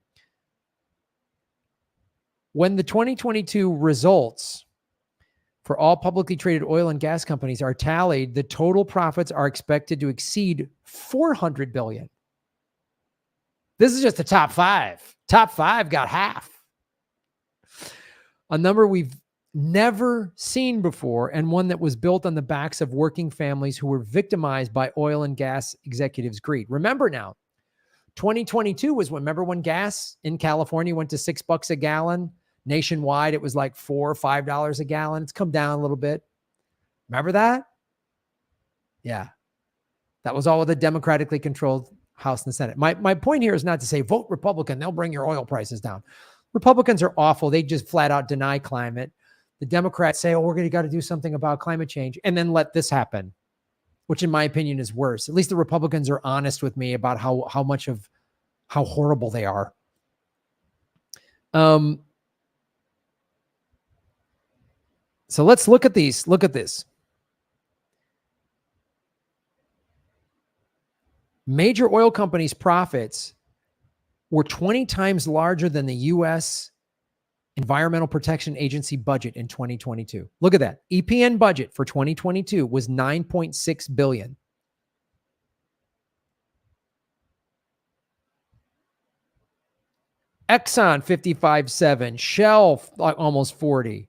When the 2022 results for all publicly traded oil and gas companies are tallied, the total profits are expected to exceed $400 billion. This is just the top five. Top five got half. A number we've never seen before, and one that was built on the backs of working families who were victimized by oil and gas executives' greed. Remember now, 2022 was when gas in California went to $6 a gallon. Nationwide, it was like $4 or $5 a gallon. It's come down a little bit. Remember that? Yeah. That was all with a democratically controlled House and Senate. My point here is not to say vote Republican. They'll bring your oil prices down. Republicans are awful. They just flat out deny climate. The Democrats say, oh, we're going to got to do something about climate change, and then let this happen, which in my opinion is worse. At least the Republicans are honest with me about how horrible they are. So let's look at these. Look at this. Major oil companies' profits were 20 times larger than the U.S. Environmental Protection Agency budget in 2022. Look at that. EPN budget for 2022 was $9.6 billion. Exxon 55.7, Shell like almost 40,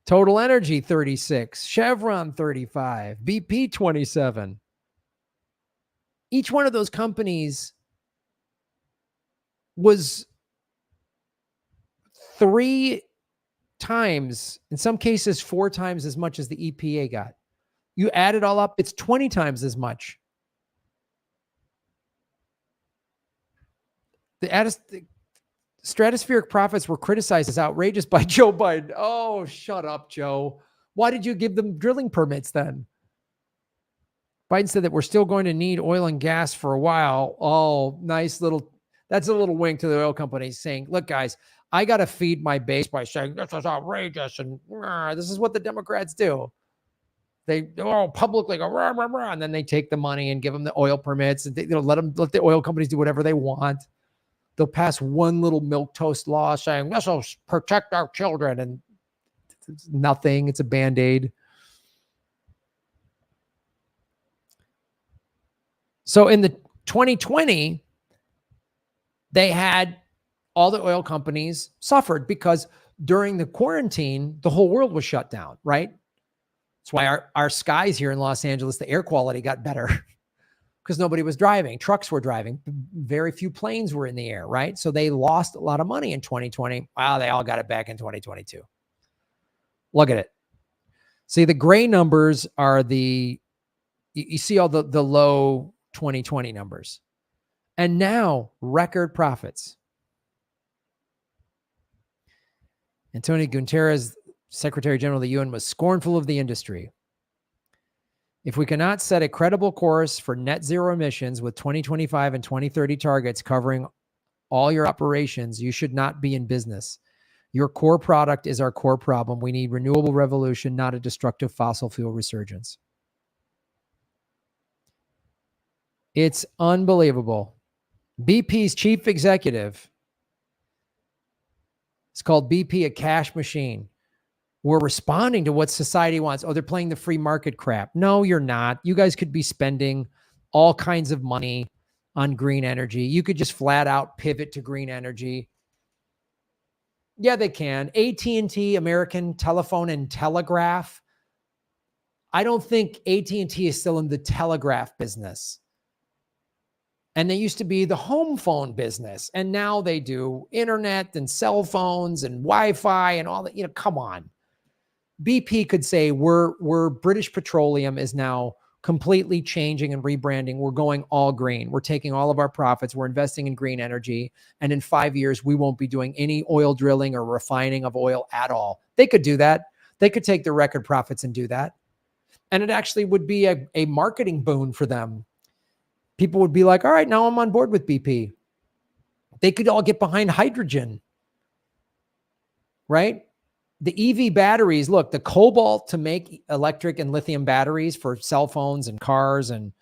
Total Energy 36, Chevron 35, BP 27. Each one of those companies was 3 times, in some cases 4 times as much as the EPA got. You add it all up, it's 20 times as much. The stratospheric profits were criticized as outrageous by Joe Biden. Oh, shut up, Joe. Why did you give them drilling permits then? Biden said that we're still going to need oil and gas for a while. Oh, nice little, that's a little wink to the oil companies saying, look, guys, I got to feed my base by saying this is outrageous and this is what the Democrats do. They all publicly go, rah, rah, rah, and then they take the money and give them the oil permits and they, let the oil companies do whatever they want. They'll pass one little milquetoast law saying this will protect our children, and it's nothing. It's a Band-Aid. So in the 2020, they had all the oil companies suffered because during the quarantine, the whole world was shut down, right? That's why our skies here in Los Angeles, the air quality got better because nobody was driving. Trucks were driving. Very few planes were in the air, right? So they lost a lot of money in 2020. Wow, they all got it back in 2022. Look at it. See, the gray numbers are you see all the low 2020 numbers. And now record profits. Antonio Guterres, Secretary General of the UN, was scornful of the industry. If we cannot set a credible course for net zero emissions with 2025 and 2030 targets covering all your operations, you should not be in business. Your core product is our core problem. We need renewable revolution, not a destructive fossil fuel resurgence. It's unbelievable. BP's chief executive, it's called BP a cash machine. We're responding to what society wants. Oh, they're playing the free market crap. No, you're not. You guys could be spending all kinds of money on green energy. You could just flat out pivot to green energy. Yeah, they can. AT&T, American Telephone and Telegraph. I don't think AT&T is still in the telegraph business. And they used to be the home phone business. And now they do internet and cell phones and Wi-Fi and all that. Come on. BP could say we're British Petroleum is now completely changing and rebranding. We're going all green. We're taking all of our profits. We're investing in green energy. And in 5 years, we won't be doing any oil drilling or refining of oil at all. They could do that. They could take their record profits and do that. And it actually would be a marketing boon for them. People would be like, all right, now I'm on board with BP. They could all get behind hydrogen, right? The EV batteries, look, the cobalt to make electric and lithium batteries for cell phones and cars and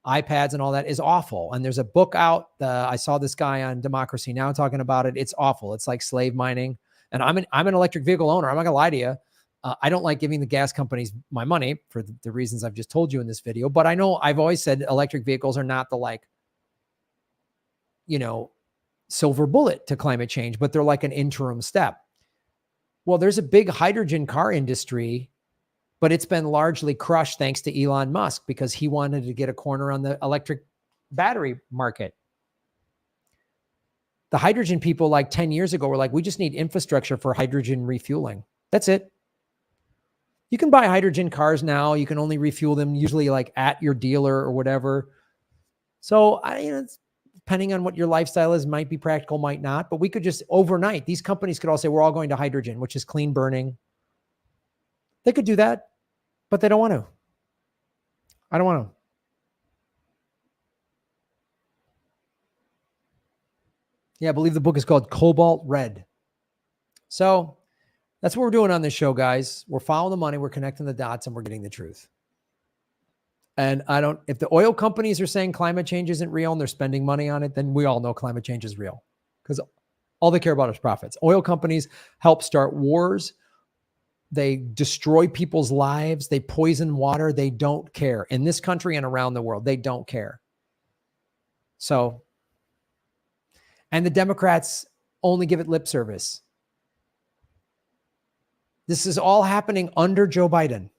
iPads and all that is awful. And there's a book out. I saw this guy on Democracy Now! Talking about it. It's awful. It's like slave mining. And I'm an electric vehicle owner. I'm not gonna lie to you. I don't like giving the gas companies my money for the reasons I've just told you in this video. But I know I've always said electric vehicles are not the silver bullet to climate change, but they're like an interim step. Well, there's a big hydrogen car industry, but it's been largely crushed thanks to Elon Musk because he wanted to get a corner on the electric battery market. The hydrogen people 10 years ago were like, we just need infrastructure for hydrogen refueling. That's it. You can buy hydrogen cars now. You can only refuel them usually at your dealer or whatever. So depending on what your lifestyle is, might be practical, might not. But we could just overnight, these companies could all say, we're all going to hydrogen, which is clean burning. They could do that, but they don't want to. I don't want to. Yeah, I believe the book is called Cobalt Red. So that's what we're doing on this show, guys. We're following the money, we're connecting the dots, and we're getting the truth. And if the oil companies are saying climate change isn't real and they're spending money on it, then we all know climate change is real because all they care about is profits. Oil companies help start wars. They destroy people's lives. They poison water. They don't care. In this country and around the world, they don't care. So And the Democrats only give it lip service. This is all happening under Joe Biden.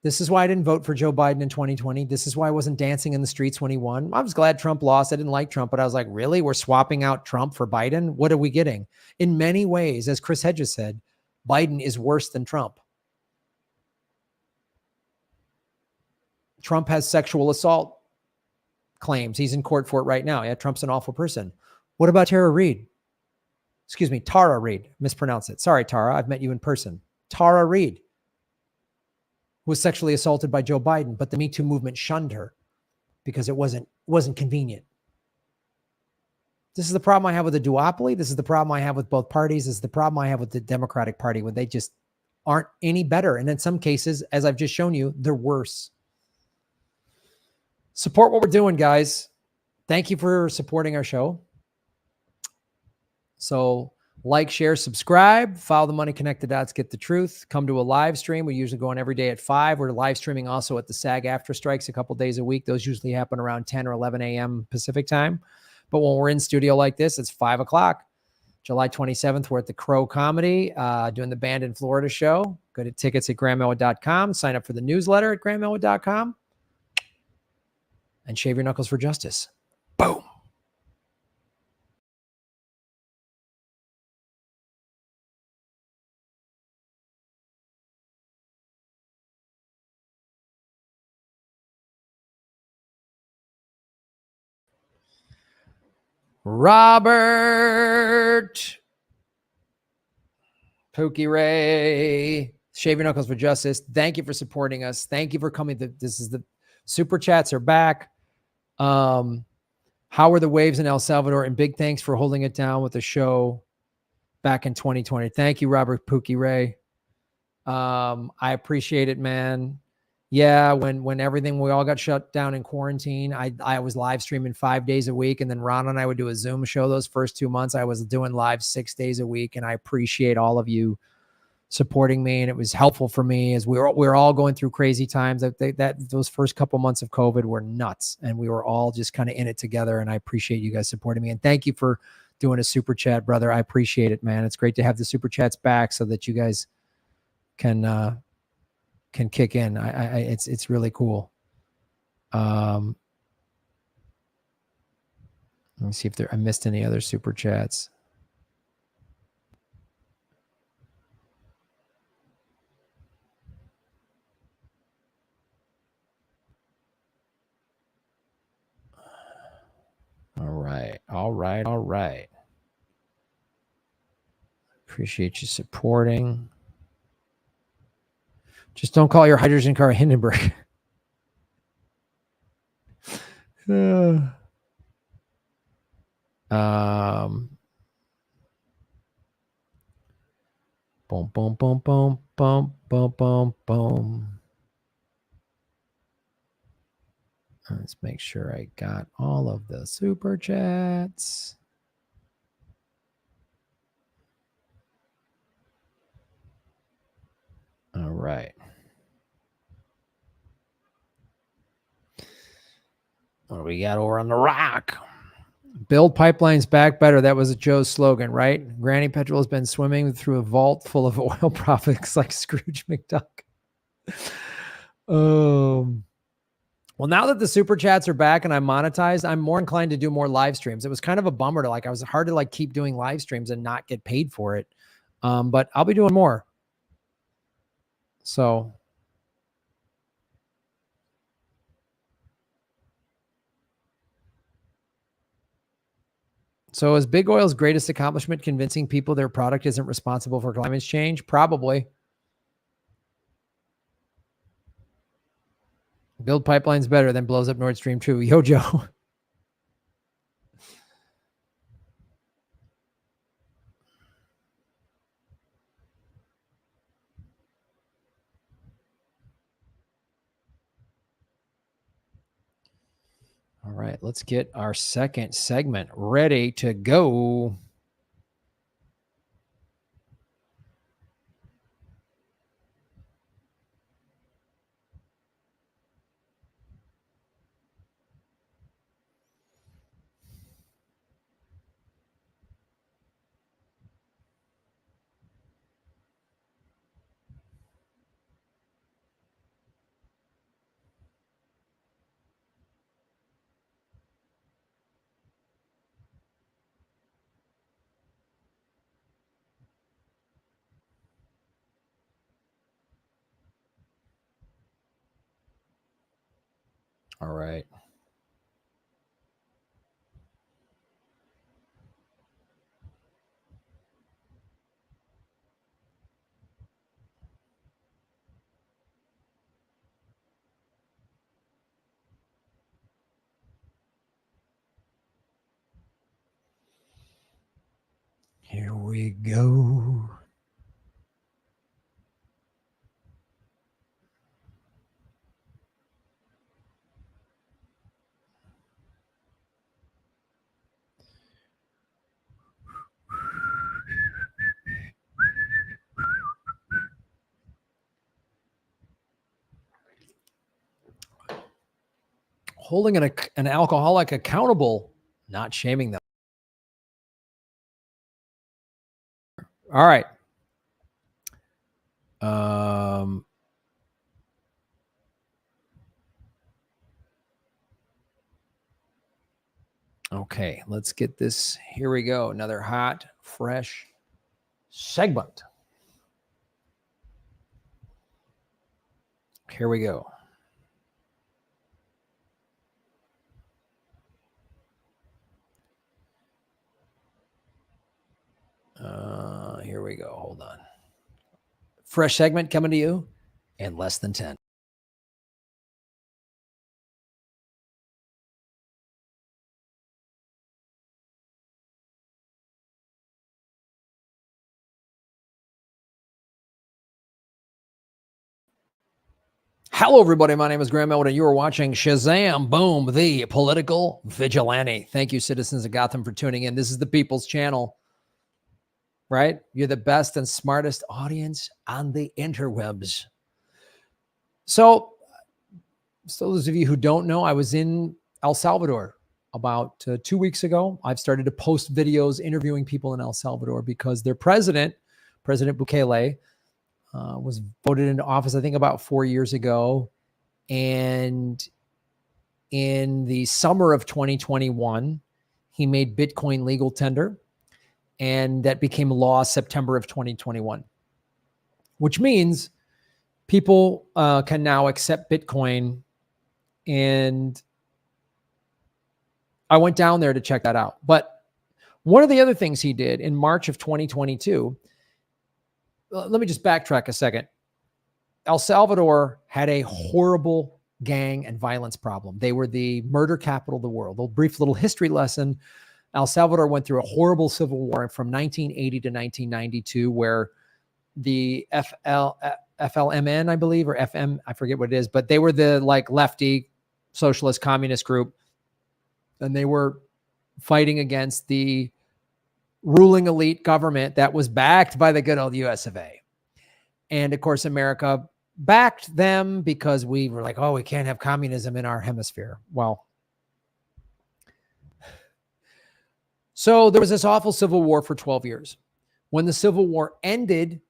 This is why I didn't vote for Joe Biden in 2020. This is why I wasn't dancing in the streets when he won. I was glad Trump lost. I didn't like Trump, but I was like, really? We're swapping out Trump for Biden? What are we getting? In many ways, as Chris Hedges said, Biden is worse than Trump. Trump has sexual assault claims. He's in court for it right now. Yeah, Trump's an awful person. What about Tara Reid? Excuse me, Tara Reid. Mispronounce it. Sorry, Tara. I've met you in person. Tara Reid was sexually assaulted by Joe Biden, but the Me Too movement shunned her because it wasn't convenient. This is the problem I have with the duopoly. This is the problem I have with both parties. This is the problem I have with the Democratic Party when they just aren't any better. And in some cases, as I've just shown you, they're worse. Support what we're doing, guys. Thank you for supporting our show. So like, share, subscribe, follow the Money Connected Dots, get the truth. Come to a live stream. We usually go on every day at 5. We're live streaming also at the SAG after strikes a couple days a week. Those usually happen around 10 or 11 a.m. Pacific time. But when we're in studio like this, it's 5 o'clock. July 27th, we're at the Crow Comedy, doing the Band in Florida show. Go to tickets at graham-elwood.com. Sign up for the newsletter at graham-elwood.com. And shave your knuckles for justice. Boom. Robert Pookie Ray, Shave Your Knuckles for Justice. Thank you for supporting us. Thank you for coming. This is the super chats are back. How are the waves in El Salvador? And big thanks for holding it down with the show back in 2020. Thank you, Robert Pookie Ray. I appreciate it, man. Yeah, when we all got shut down in quarantine, I was live streaming 5 days a week, and then Ron and I would do a Zoom show those first 2 months. I was doing live 6 days a week, and I appreciate all of you supporting me, and it was helpful for me as we were all going through crazy times. Those first couple months of COVID were nuts, and we were all just kind of in it together. And I appreciate you guys supporting me, and thank you for doing a super chat, brother. I appreciate it, man. It's great to have the super chats back so that you guys can kick in. It's really cool. Let me see if I missed any other super chats. All right. Appreciate you supporting. Just don't call your hydrogen car a Hindenburg. Boom, boom, boom, boom, boom, boom, boom, boom. Let's make sure I got all of the super chats. All right. What do we got over on the rock? Build pipelines back better. That was Joe's slogan, right? Granny Petrol has been swimming through a vault full of oil profits like Scrooge McDuck. Well, now that the super chats are back and I'm monetized, I'm more inclined to do more live streams. It was kind of a bummer to I was hard to keep doing live streams and not get paid for it. But I'll be doing more. So is big oil's greatest accomplishment convincing people their product isn't responsible for climate change? Probably. Build pipelines better than blows up Nord Stream 2. Yo, Joe. All right, let's get our second segment ready to go. All right. Here we go. Holding an alcoholic accountable, not shaming them. All right. Okay, let's get this. Here we go. Another hot, fresh segment. Here we go. Here we go. Hold on. Fresh segment coming to you in less than 10. Hello, everybody. My name is Graham Elwood, and you are watching Shazam Boom, the Political Vigilante. Thank you, citizens of Gotham, for tuning in. This is the People's Channel, right? You're the best and smartest audience on the interwebs. So those of you who don't know, I was in El Salvador about 2 weeks ago. I've started to post videos interviewing people in El Salvador because their President Bukele, was voted into office, I think, about 4 years ago. And in the summer of 2021, he made Bitcoin legal tender, and that became law September of 2021, which means people can now accept Bitcoin. And I went down there to check that out. But one of the other things he did in March of 2022, let me just backtrack a second. El Salvador had a horrible gang and violence problem. They were the murder capital of the world. A brief little history lesson. El Salvador went through a horrible civil war from 1980 to 1992, where the FLMN, I believe, or FM, I forget what it is, but they were the lefty socialist communist group, and they were fighting against the ruling elite government that was backed by the good old US of A. And of course, America backed them because we were like, oh, we can't have communism in our hemisphere. Well, so there was this awful civil war for 12 years. When the civil war ended,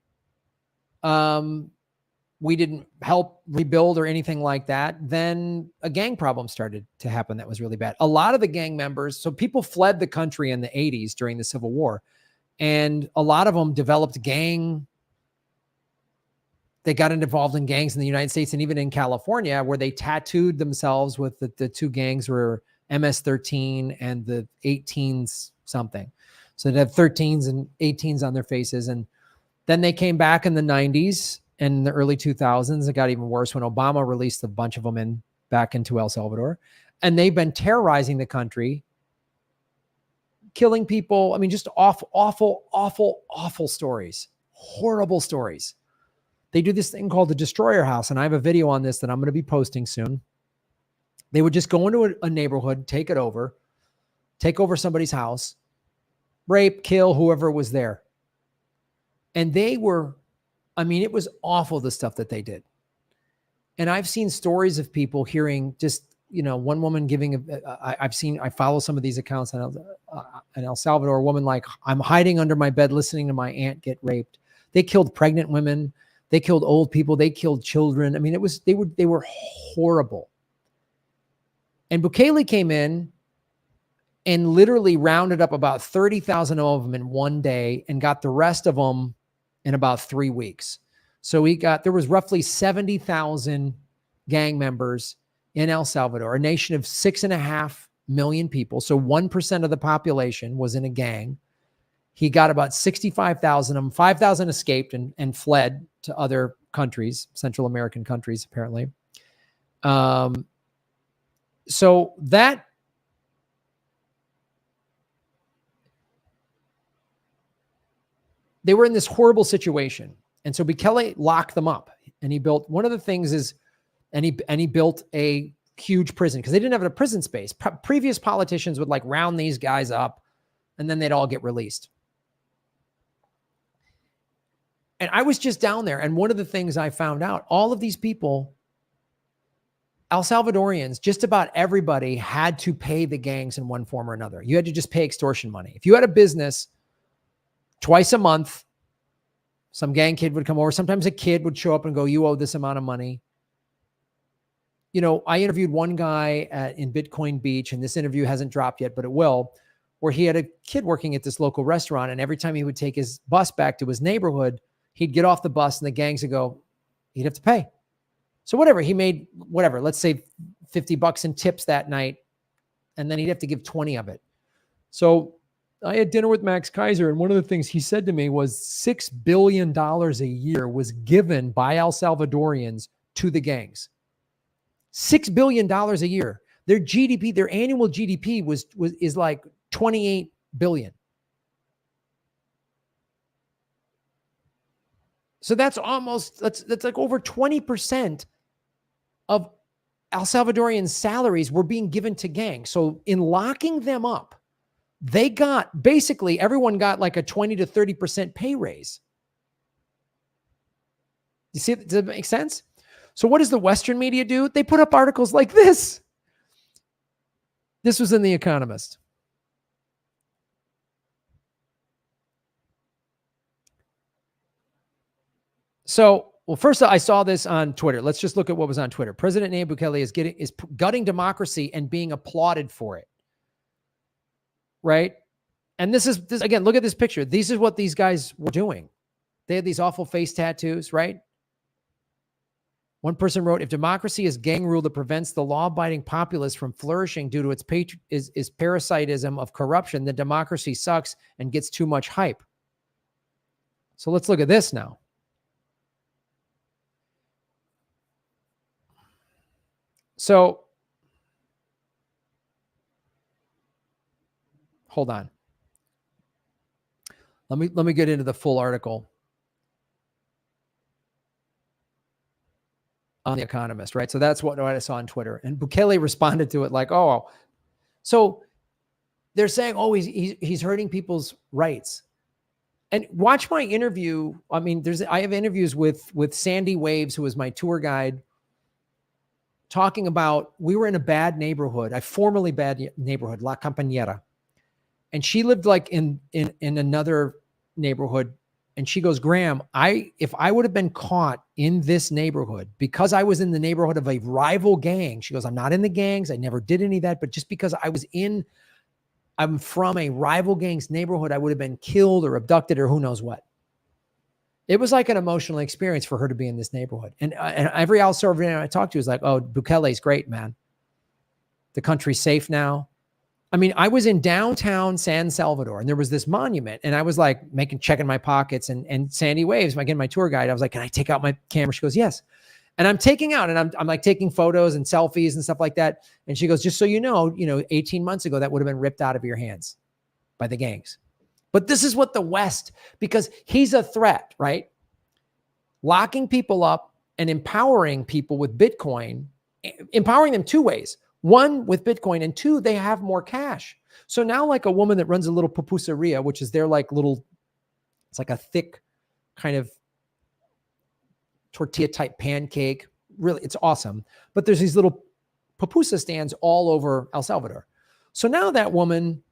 we didn't help rebuild or anything like that. Then a gang problem started to happen that was really bad. A lot of the gang members, so people fled the country in the 80s during the Civil War, and a lot of them developed they got involved in gangs in the United States and even in California, where they tattooed themselves with the two gangs were MS-13 and the 18s something. So they had 13s and 18s on their faces. And then they came back in the 90s and the early 2000s. It got even worse when Obama released a bunch of them back into El Salvador. And they've been terrorizing the country, killing people. I mean, just awful stories, horrible stories. They do this thing called the Destroyer House, and I have a video on this that I'm going to be posting soon. They would just go into a neighborhood, take over somebody's house, rape, kill whoever was there. And they were, I mean, it was awful, the stuff that they did. And I've seen stories of people hearing just, one woman giving, I follow some of these accounts in El Salvador, a woman like, I'm hiding under my bed listening to my aunt get raped. They killed pregnant women. They killed old people. They killed children. I mean, they were horrible. And Bukele came in and literally rounded up about 30,000 of them in one day and got the rest of them in about 3 weeks. So there was roughly 70,000 gang members in El Salvador, a nation of 6.5 million people. So 1% of the population was in a gang. He got about 65,000 of them. 5,000 escaped and fled to other countries, Central American countries, apparently. So that they were in this horrible situation. And so Bukele locked them up, and he built, one of the things is, and he built a huge prison because they didn't have a prison space. Previous politicians would like round these guys up and then they'd all get released. And I was just down there, and one of the things I found out, all of these people, El Salvadorians, just about everybody had to pay the gangs in one form or another. You had to just pay extortion money. If you had a business, twice a month, some gang kid would come over. Sometimes a kid would show up and go, you owe this amount of money. You know, I interviewed one guy in Bitcoin Beach, and this interview hasn't dropped yet, but it will, where he had a kid working at this local restaurant, and every time he would take his bus back to his neighborhood, he'd get off the bus and the gangs would go, he'd have to pay. So whatever, he made, whatever, let's say $50 in tips that night, and then he'd have to give 20 of it. So I had dinner with Max Kaiser, and one of the things he said to me was $6 billion a year was given by El Salvadorians to the gangs. $6 billion a year. Their GDP, their annual GDP is like 28 billion. So that's like over 20% of El Salvadorian salaries were being given to gangs. So in locking them up, they got, basically everyone got like a 20 to 30% pay raise. You see, does it make sense? So what does the Western media do? They put up articles like this. This was in The Economist. So, well, first I saw this on Twitter. Let's just look at what was on Twitter. President Nayib Bukele is gutting democracy and being applauded for it. Right? And this again, look at this picture. This is what these guys were doing. They had these awful face tattoos, right? One person wrote, if democracy is gang rule that prevents the law-abiding populace from flourishing due to its parasitism of corruption, then democracy sucks and gets too much hype. So let's look at this now. So, hold on. Let me get into the full article on The Economist, right? So that's what I saw on Twitter. And Bukele responded to it like, oh, so they're saying, oh, he's hurting people's rights. And watch my interview. I mean, I have interviews with Sandy Waves, who was my tour guide, talking about, we were in a bad neighborhood, a formerly bad neighborhood, La Campañera. And she lived like in another neighborhood. And she goes, Graham, if I would have been caught in this neighborhood because I was in the neighborhood of a rival gang, she goes, I'm not in the gangs. I never did any of that. But just because I'm from a rival gang's neighborhood, I would have been killed or abducted or who knows what. It was like an emotional experience for her to be in this neighborhood. And every El Salvadorian I talked to is like, oh, Bukele's great, man. The country's safe now. I mean, I was in downtown San Salvador and there was this monument and I was like checking my pockets and Sandy Waves, again, my tour guide, I was like, can I take out my camera? She goes, yes. And I'm taking out and I'm like taking photos and selfies and stuff like that. And she goes, just so you know, 18 months ago, that would have been ripped out of your hands by the gangs. But this is what the West, because he's a threat, right? Locking people up and empowering people with Bitcoin, empowering them two ways. One, with Bitcoin, and two, they have more cash. So now like a woman that runs a little pupuseria, which is their like little, it's like a thick kind of tortilla type pancake. Really, it's awesome. But there's these little pupusa stands all over El Salvador. So now that woman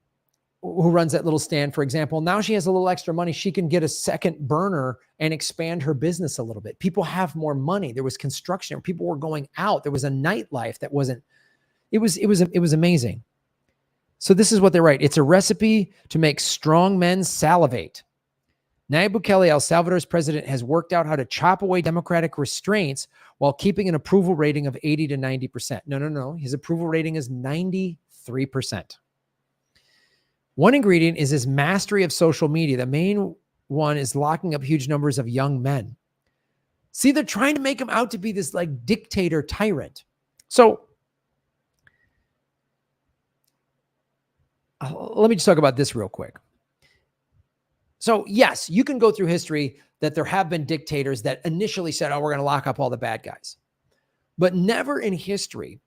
who runs that little stand, for example, now she has a little extra money. She can get a second burner and expand her business a little bit. People have more money. There was construction. People were going out. There was a nightlife that wasn't, it was amazing. So this is what they write. It's a recipe to make strong men salivate. Nayib Bukele, El Salvador's president, has worked out how to chop away democratic restraints while keeping an approval rating of 80 to 90%. No. His approval rating is 93%. One ingredient is his mastery of social media. The main one is locking up huge numbers of young men. See, they're trying to make him out to be this like dictator tyrant. So let me just talk about this real quick. So yes, you can go through history that there have been dictators that initially said, oh, we're going to lock up all the bad guys. But never in history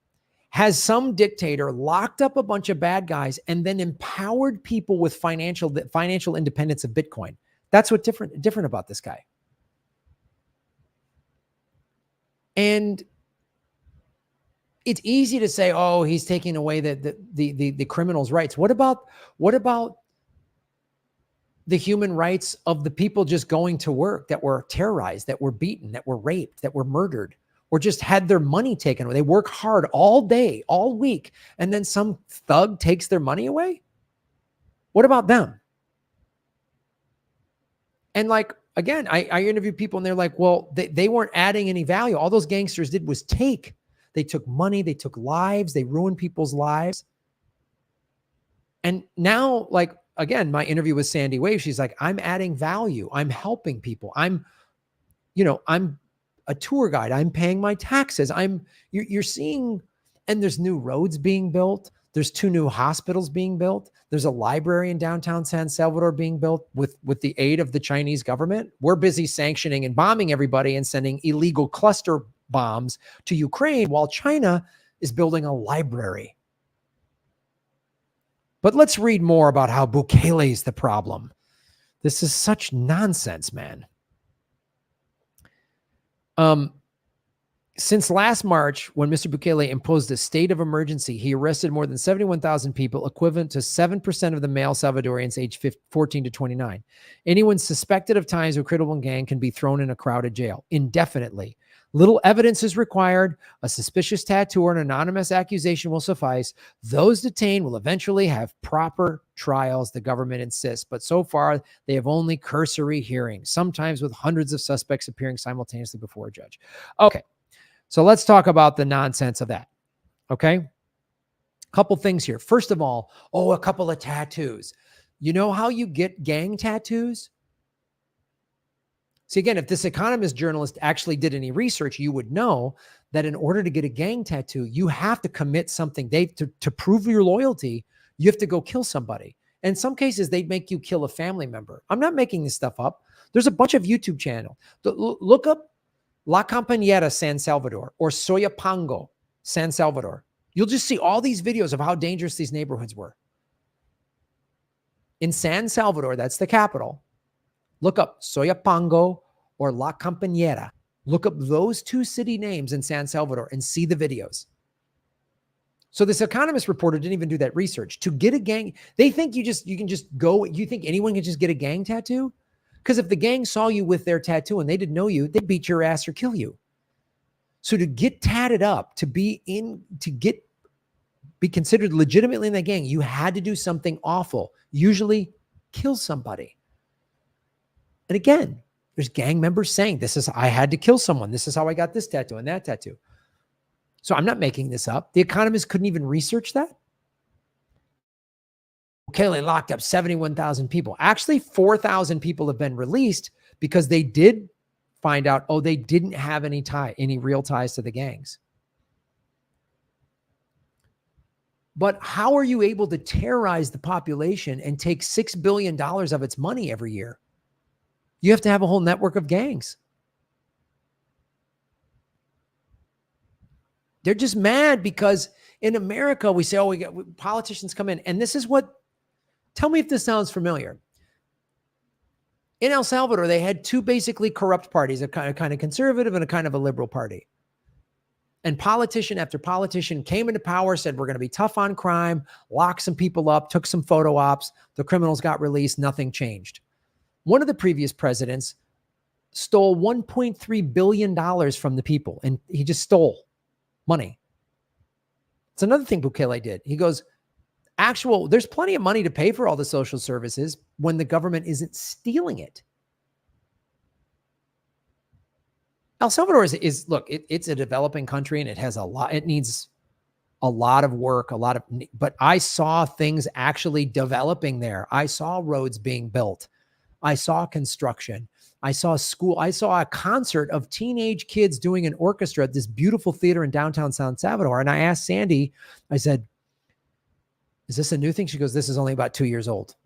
has some dictator locked up a bunch of bad guys and then empowered people with financial independence of Bitcoin. That's what's different about this guy. And it's easy to say, oh, he's taking away the criminals' rights. What about the human rights of the people just going to work that were terrorized, that were beaten, that were raped, that were murdered, or just had their money taken away? They work hard all day, all week, and then some thug takes their money away? What about them? And like, again, I interview people and they're like, well, they weren't adding any value. All those gangsters did was take. They took money, they took lives, they ruined people's lives. And now, like, again, my interview with Sandy Wave, she's like, I'm adding value. I'm helping people. I'm a tour guide. I'm paying my taxes. You're seeing, and there's new roads being built. There's 2 new hospitals being built. There's a library in downtown San Salvador being built with the aid of the Chinese government. We're busy sanctioning and bombing everybody and sending illegal cluster bombs to Ukraine while China is building a library. But let's read more about how Bukele is the problem. This is such nonsense, man. Since last March, when Mr. Bukele imposed a state of emergency, he arrested more than 71,000 people, equivalent to 7% of the male Salvadorians aged 14 to 29. Anyone suspected of ties with a criminal gang can be thrown in a crowded jail indefinitely. Little evidence is required. A suspicious tattoo or an anonymous accusation will suffice. Those detained will eventually have proper trials, the government insists. But so far, they have only cursory hearings, sometimes with hundreds of suspects appearing simultaneously before a judge. Okay, so let's talk about the nonsense of that. Okay? Couple things here. First of all, a couple of tattoos. You know how you get gang tattoos? See, again, if this Economist journalist actually did any research, you would know that in order to get a gang tattoo, you have to commit something. To prove your loyalty, you have to go kill somebody. And in some cases, they'd make you kill a family member. I'm not making this stuff up. There's a bunch of YouTube channels. Look up La Compañera San Salvador or Soyapango San Salvador. You'll just see all these videos of how dangerous these neighborhoods were. In San Salvador, that's the capital. Look up Soyapango or La Compañera. Look up those 2 city names in San Salvador and see the videos. So this Economist reporter didn't even do that research. To get a gang, they think you can just go, you think anyone can just get a gang tattoo? Because if the gang saw you with their tattoo and they didn't know you, they'd beat your ass or kill you. So to get tatted up, to be considered legitimately in the gang, you had to do something awful, usually kill somebody. And again, there's gang members saying, I had to kill someone. This is how I got this tattoo and that tattoo. So I'm not making this up. The Economist couldn't even research that. Bukele locked up 71,000 people. Actually, 4,000 people have been released because they did find out, they didn't have any real ties to the gangs. But how are you able to terrorize the population and take $6 billion of its money every year? You have to have a whole network of gangs. They're just mad because in America, we say, politicians come in. And this is tell me if this sounds familiar. In El Salvador, they had 2 basically corrupt parties, a kind of conservative and a kind of a liberal party. And politician after politician came into power, said, we're going to be tough on crime, locked some people up, took some photo ops. The criminals got released. Nothing changed. One of the previous presidents stole $1.3 billion from the people, and he just stole money. It's another thing Bukele did. He goes, there's plenty of money to pay for all the social services when the government isn't stealing it. El Salvador is look, it's a developing country and it has a lot, it needs a lot of work, but I saw things actually developing there. I saw roads being built. I saw construction. I saw school. I saw a concert of teenage kids doing an orchestra at this beautiful theater in downtown San Salvador. And I asked Sandy, I said, is this a new thing? She goes, this is only about 2 years old.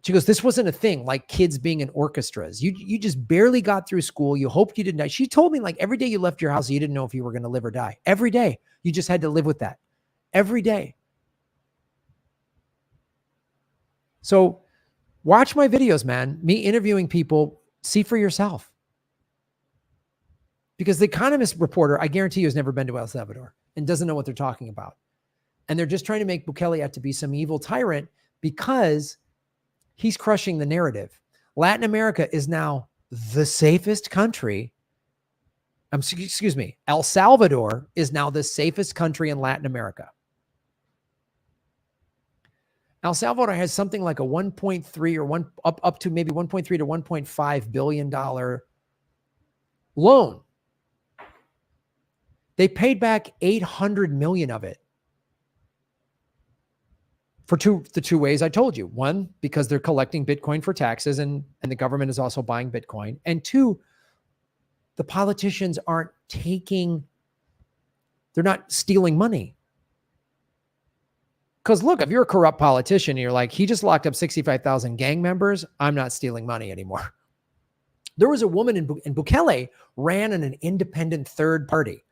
She goes, this wasn't a thing like kids being in orchestras. You just barely got through school. You hoped you didn't die. She told me like every day you left your house, you didn't know if you were going to live or die. Every day. You just had to live with that. Every day. So watch my videos, man. Me interviewing people. See for yourself. Because the Economist reporter, I guarantee you, has never been to El Salvador and doesn't know what they're talking about. And they're just trying to make Bukele out to be some evil tyrant because he's crushing the narrative. Latin America is now the safest country. Excuse me. El Salvador is now the safest country in Latin America. El Salvador has something like a 1.3 or up to maybe 1.3 to 1.5 billion dollar loan. They paid back 800 million of it. For the two ways I told you. One, because they're collecting Bitcoin for taxes and the government is also buying Bitcoin. And two, the politicians aren't they're not stealing money. Because look, if you're a corrupt politician and you're like, he just locked up 65,000 gang members, I'm not stealing money anymore. There was a woman in Bukele ran in an independent third party.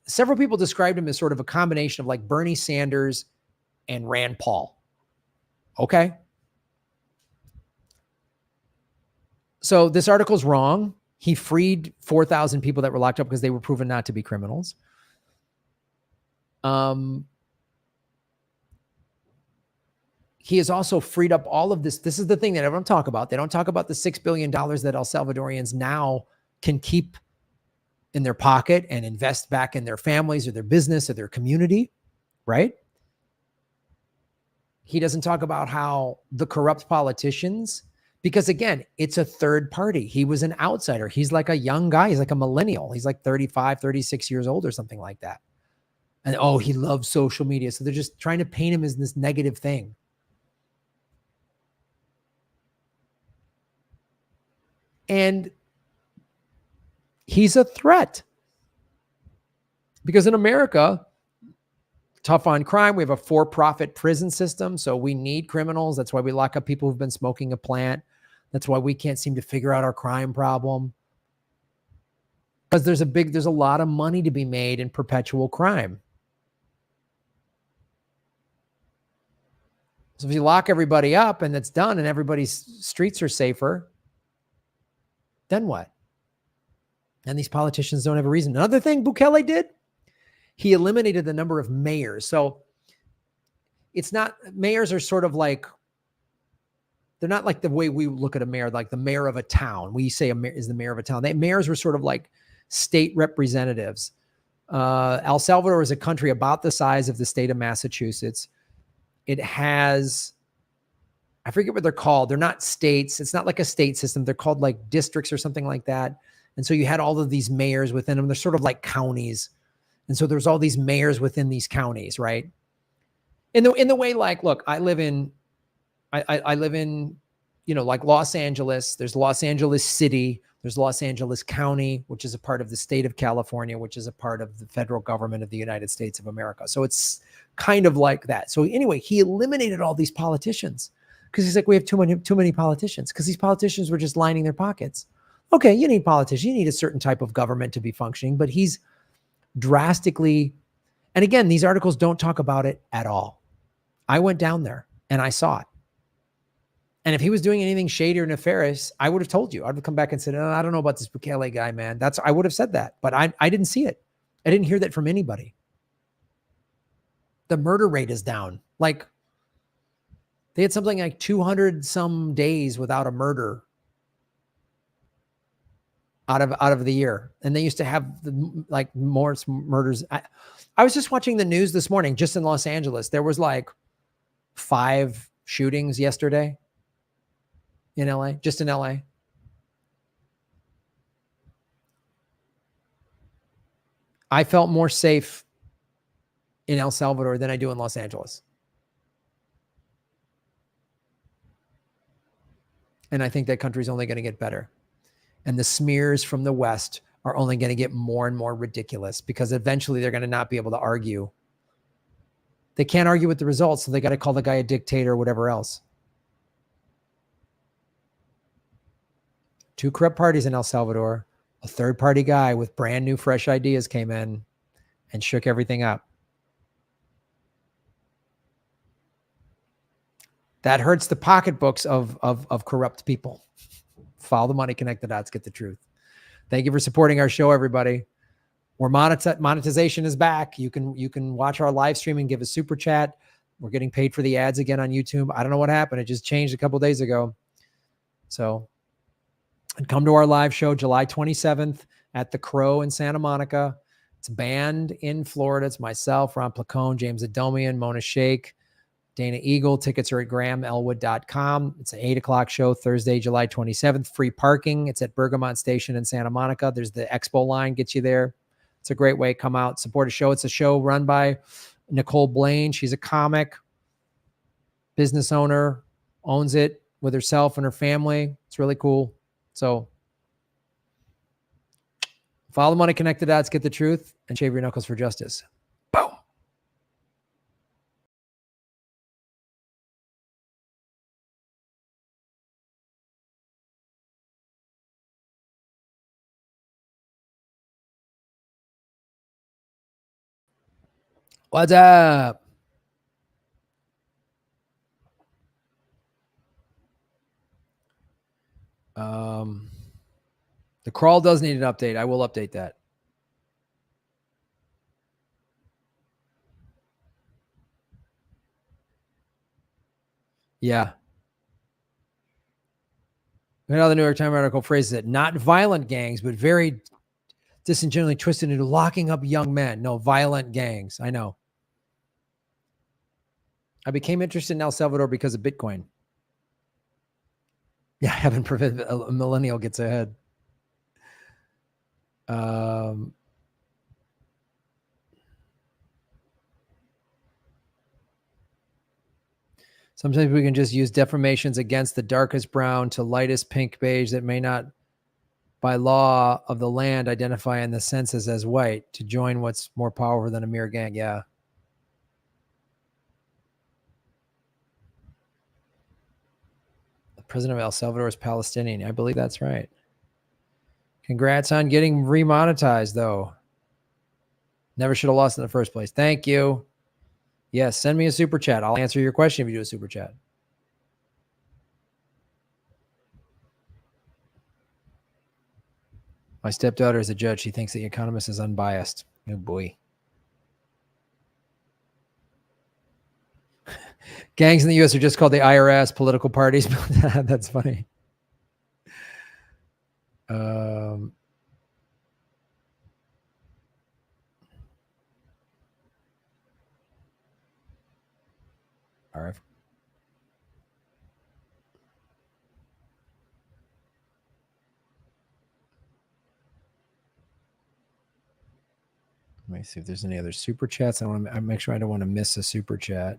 Several people described him as sort of a combination of like Bernie Sanders and Rand Paul. Okay. So this article's wrong. He freed 4,000 people that were locked up because they were proven not to be criminals. He has also freed up all of this. This is the thing that everyone talk about. They don't talk about the $6 billion that El Salvadorians now can keep in their pocket and invest back in their families or their business or their community, right? He doesn't talk about how the corrupt politicians, because again, it's a third party. He was an outsider. He's like a young guy. He's like a millennial. He's like 35, 36 years old or something like that. And he loves social media. So they're just trying to paint him as this negative thing. And he's a threat. Because in America, tough on crime, we have a for-profit prison system, so we need criminals. That's why we lock up people who've been smoking a plant. That's why we can't seem to figure out our crime problem. Because there's a lot of money to be made in perpetual crime. So if you lock everybody up and it's done and everybody's streets are safer, then what? And these politicians don't have a reason. Another thing Bukele did, he eliminated the number of mayors. So mayors are sort of like, they're not like the way we look at a mayor, like the mayor of a town. We say a mayor is the mayor of a town. Mayors were sort of like state representatives. El Salvador is a country about the size of the state of Massachusetts. It has, I forget what they're called. They're not states. It's not like a state system. They're called like districts or something like that. And so you had all of these mayors within them. They're sort of like counties. And so there's all these mayors within these counties, right? In the way, like, look, I live in, like Los Angeles. There's Los Angeles City. There's Los Angeles County, which is a part of the state of California, which is a part of the federal government of the United States of America. So it's kind of like that. So anyway, he eliminated all these politicians because he's like, we have too many politicians, because these politicians were just lining their pockets. Okay, you need politicians. You need a certain type of government to be functioning, but he's drastically, and again, these articles don't talk about it at all. I went down there and I saw it. And if he was doing anything shady or nefarious, I would have told you. I would have come back and said, I don't know about this Bukele guy, man. I would have said that, but I didn't see it. I didn't hear that from anybody. The murder rate is down. Like, they had something like 200 some days without a murder out of the year. And they used to have like more murders. I was just watching the news this morning, just in Los Angeles. There was like 5 shootings yesterday in LA, just in LA. I felt more safe in El Salvador than I do in Los Angeles. And I think that country's only going to get better. And the smears from the West are only going to get more and more ridiculous because eventually they're going to not be able to argue. They can't argue with the results, so they got to call the guy a dictator or whatever else. 2 corrupt parties in El Salvador. A third-party guy with brand new, fresh ideas came in and shook everything up. That hurts the pocketbooks of corrupt people. Follow the money, connect the dots, get the truth. Thank you for supporting our show, everybody. We're monetization is back. You can watch our live stream and give a super chat. We're getting paid for the ads again on YouTube. I don't know what happened. It just changed a couple of days ago. So, and come to our live show July 27th at the Crow in Santa Monica. It's a band in Florida. It's myself, Ron Placone, James Adomian, Mona Sheikh, Dana Eagle. Tickets are at grahamelwood.com. It's an 8:00 show, Thursday, July 27th. Free parking. It's at Bergamot Station in Santa Monica. There's the expo line, gets you there. It's a great way. Come out, support a show. It's a show run by Nicole Blaine. She's a comic, business owner, owns it with herself and her family. It's really cool. So follow the money, connect the dots, get the truth, and shave your knuckles for justice. Boom. What's up? The crawl does need an update. I will update that. Yeah. Another New York Times article phrases it, not violent gangs, but very disingenuously twisted into locking up young men. No, violent gangs. I know. I became interested in El Salvador because of Bitcoin. Yeah, heaven forbid a millennial gets ahead. Sometimes we can just use deformations against the darkest brown to lightest pink beige that may not, by law of the land, identify in the census as white to join what's more powerful than a mere gang. Yeah. The president of El Salvador is Palestinian. I believe that's right. Congrats on getting remonetized, though. Never should have lost in the first place. Thank you. Yes, send me a super chat. I'll answer your question if you do a super chat. My stepdaughter is a judge. She thinks the Economist is unbiased. Oh, boy. Gangs in the U.S. are just called the IRS, political parties. That's funny. All right. Let me see if there's any other super chats. I want to make sure I don't want to miss a super chat.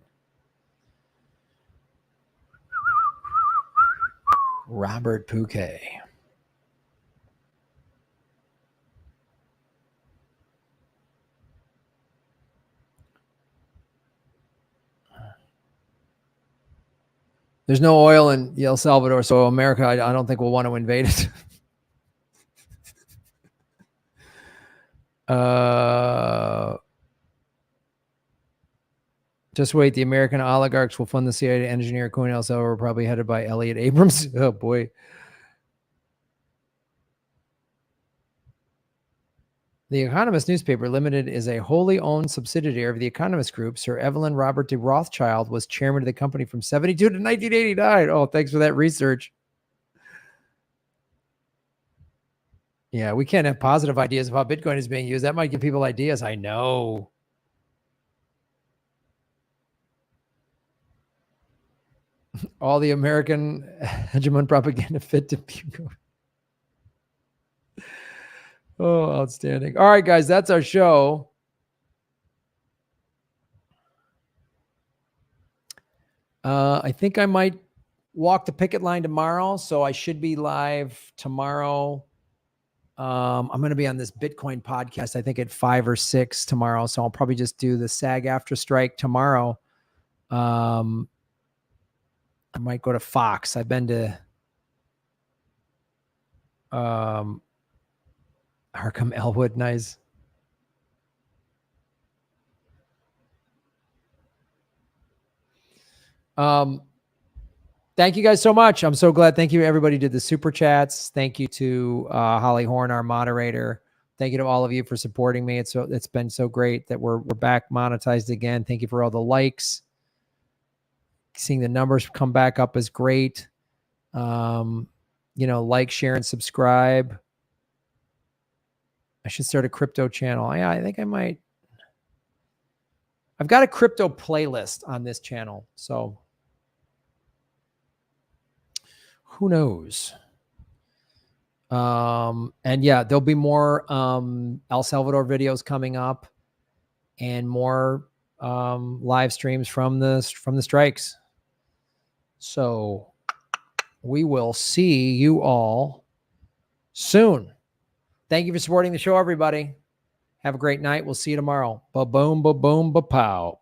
Robert Pouquet. There's no oil in El Salvador, so America, I don't think will want to invade it. Just wait. The American oligarchs will fund the CIA to engineer a coup in El Salvador, probably headed by Elliot Abrams. Oh, boy. The Economist newspaper limited is a wholly owned subsidiary of the Economist Group. Sir Evelyn Robert de Rothschild was chairman of the company from 72 to 1989. Oh, thanks for that research. Yeah, we can't have positive ideas of how Bitcoin is being used. That might give people ideas. I know. All the American hegemon propaganda fit to people. Oh, outstanding. All right, guys, that's our show. I think I might walk the picket line tomorrow, so I should be live tomorrow. I'm going to be on this Bitcoin podcast, I think at 5 or 6 tomorrow. So I'll probably just do the SAG after strike tomorrow. I might go to Fox. I've been to Arkham Elwood. Nice. Thank you guys so much. I'm so glad. Thank you, everybody who did the super chats. Thank you to Holly Horn, our moderator. Thank you to all of you for supporting me. It's been so great that we're back monetized again. Thank you for all the likes. Seeing the numbers come back up is great. Like, share, and subscribe. I should start a crypto channel. Yeah, I think I might. I've got a crypto playlist on this channel, so who knows? And yeah, there'll be more El Salvador videos coming up, and more live streams from the strikes. So we will see you all soon. Thank you for supporting the show, everybody. Have a great night. We'll see you tomorrow. Ba boom, ba boom, ba pow.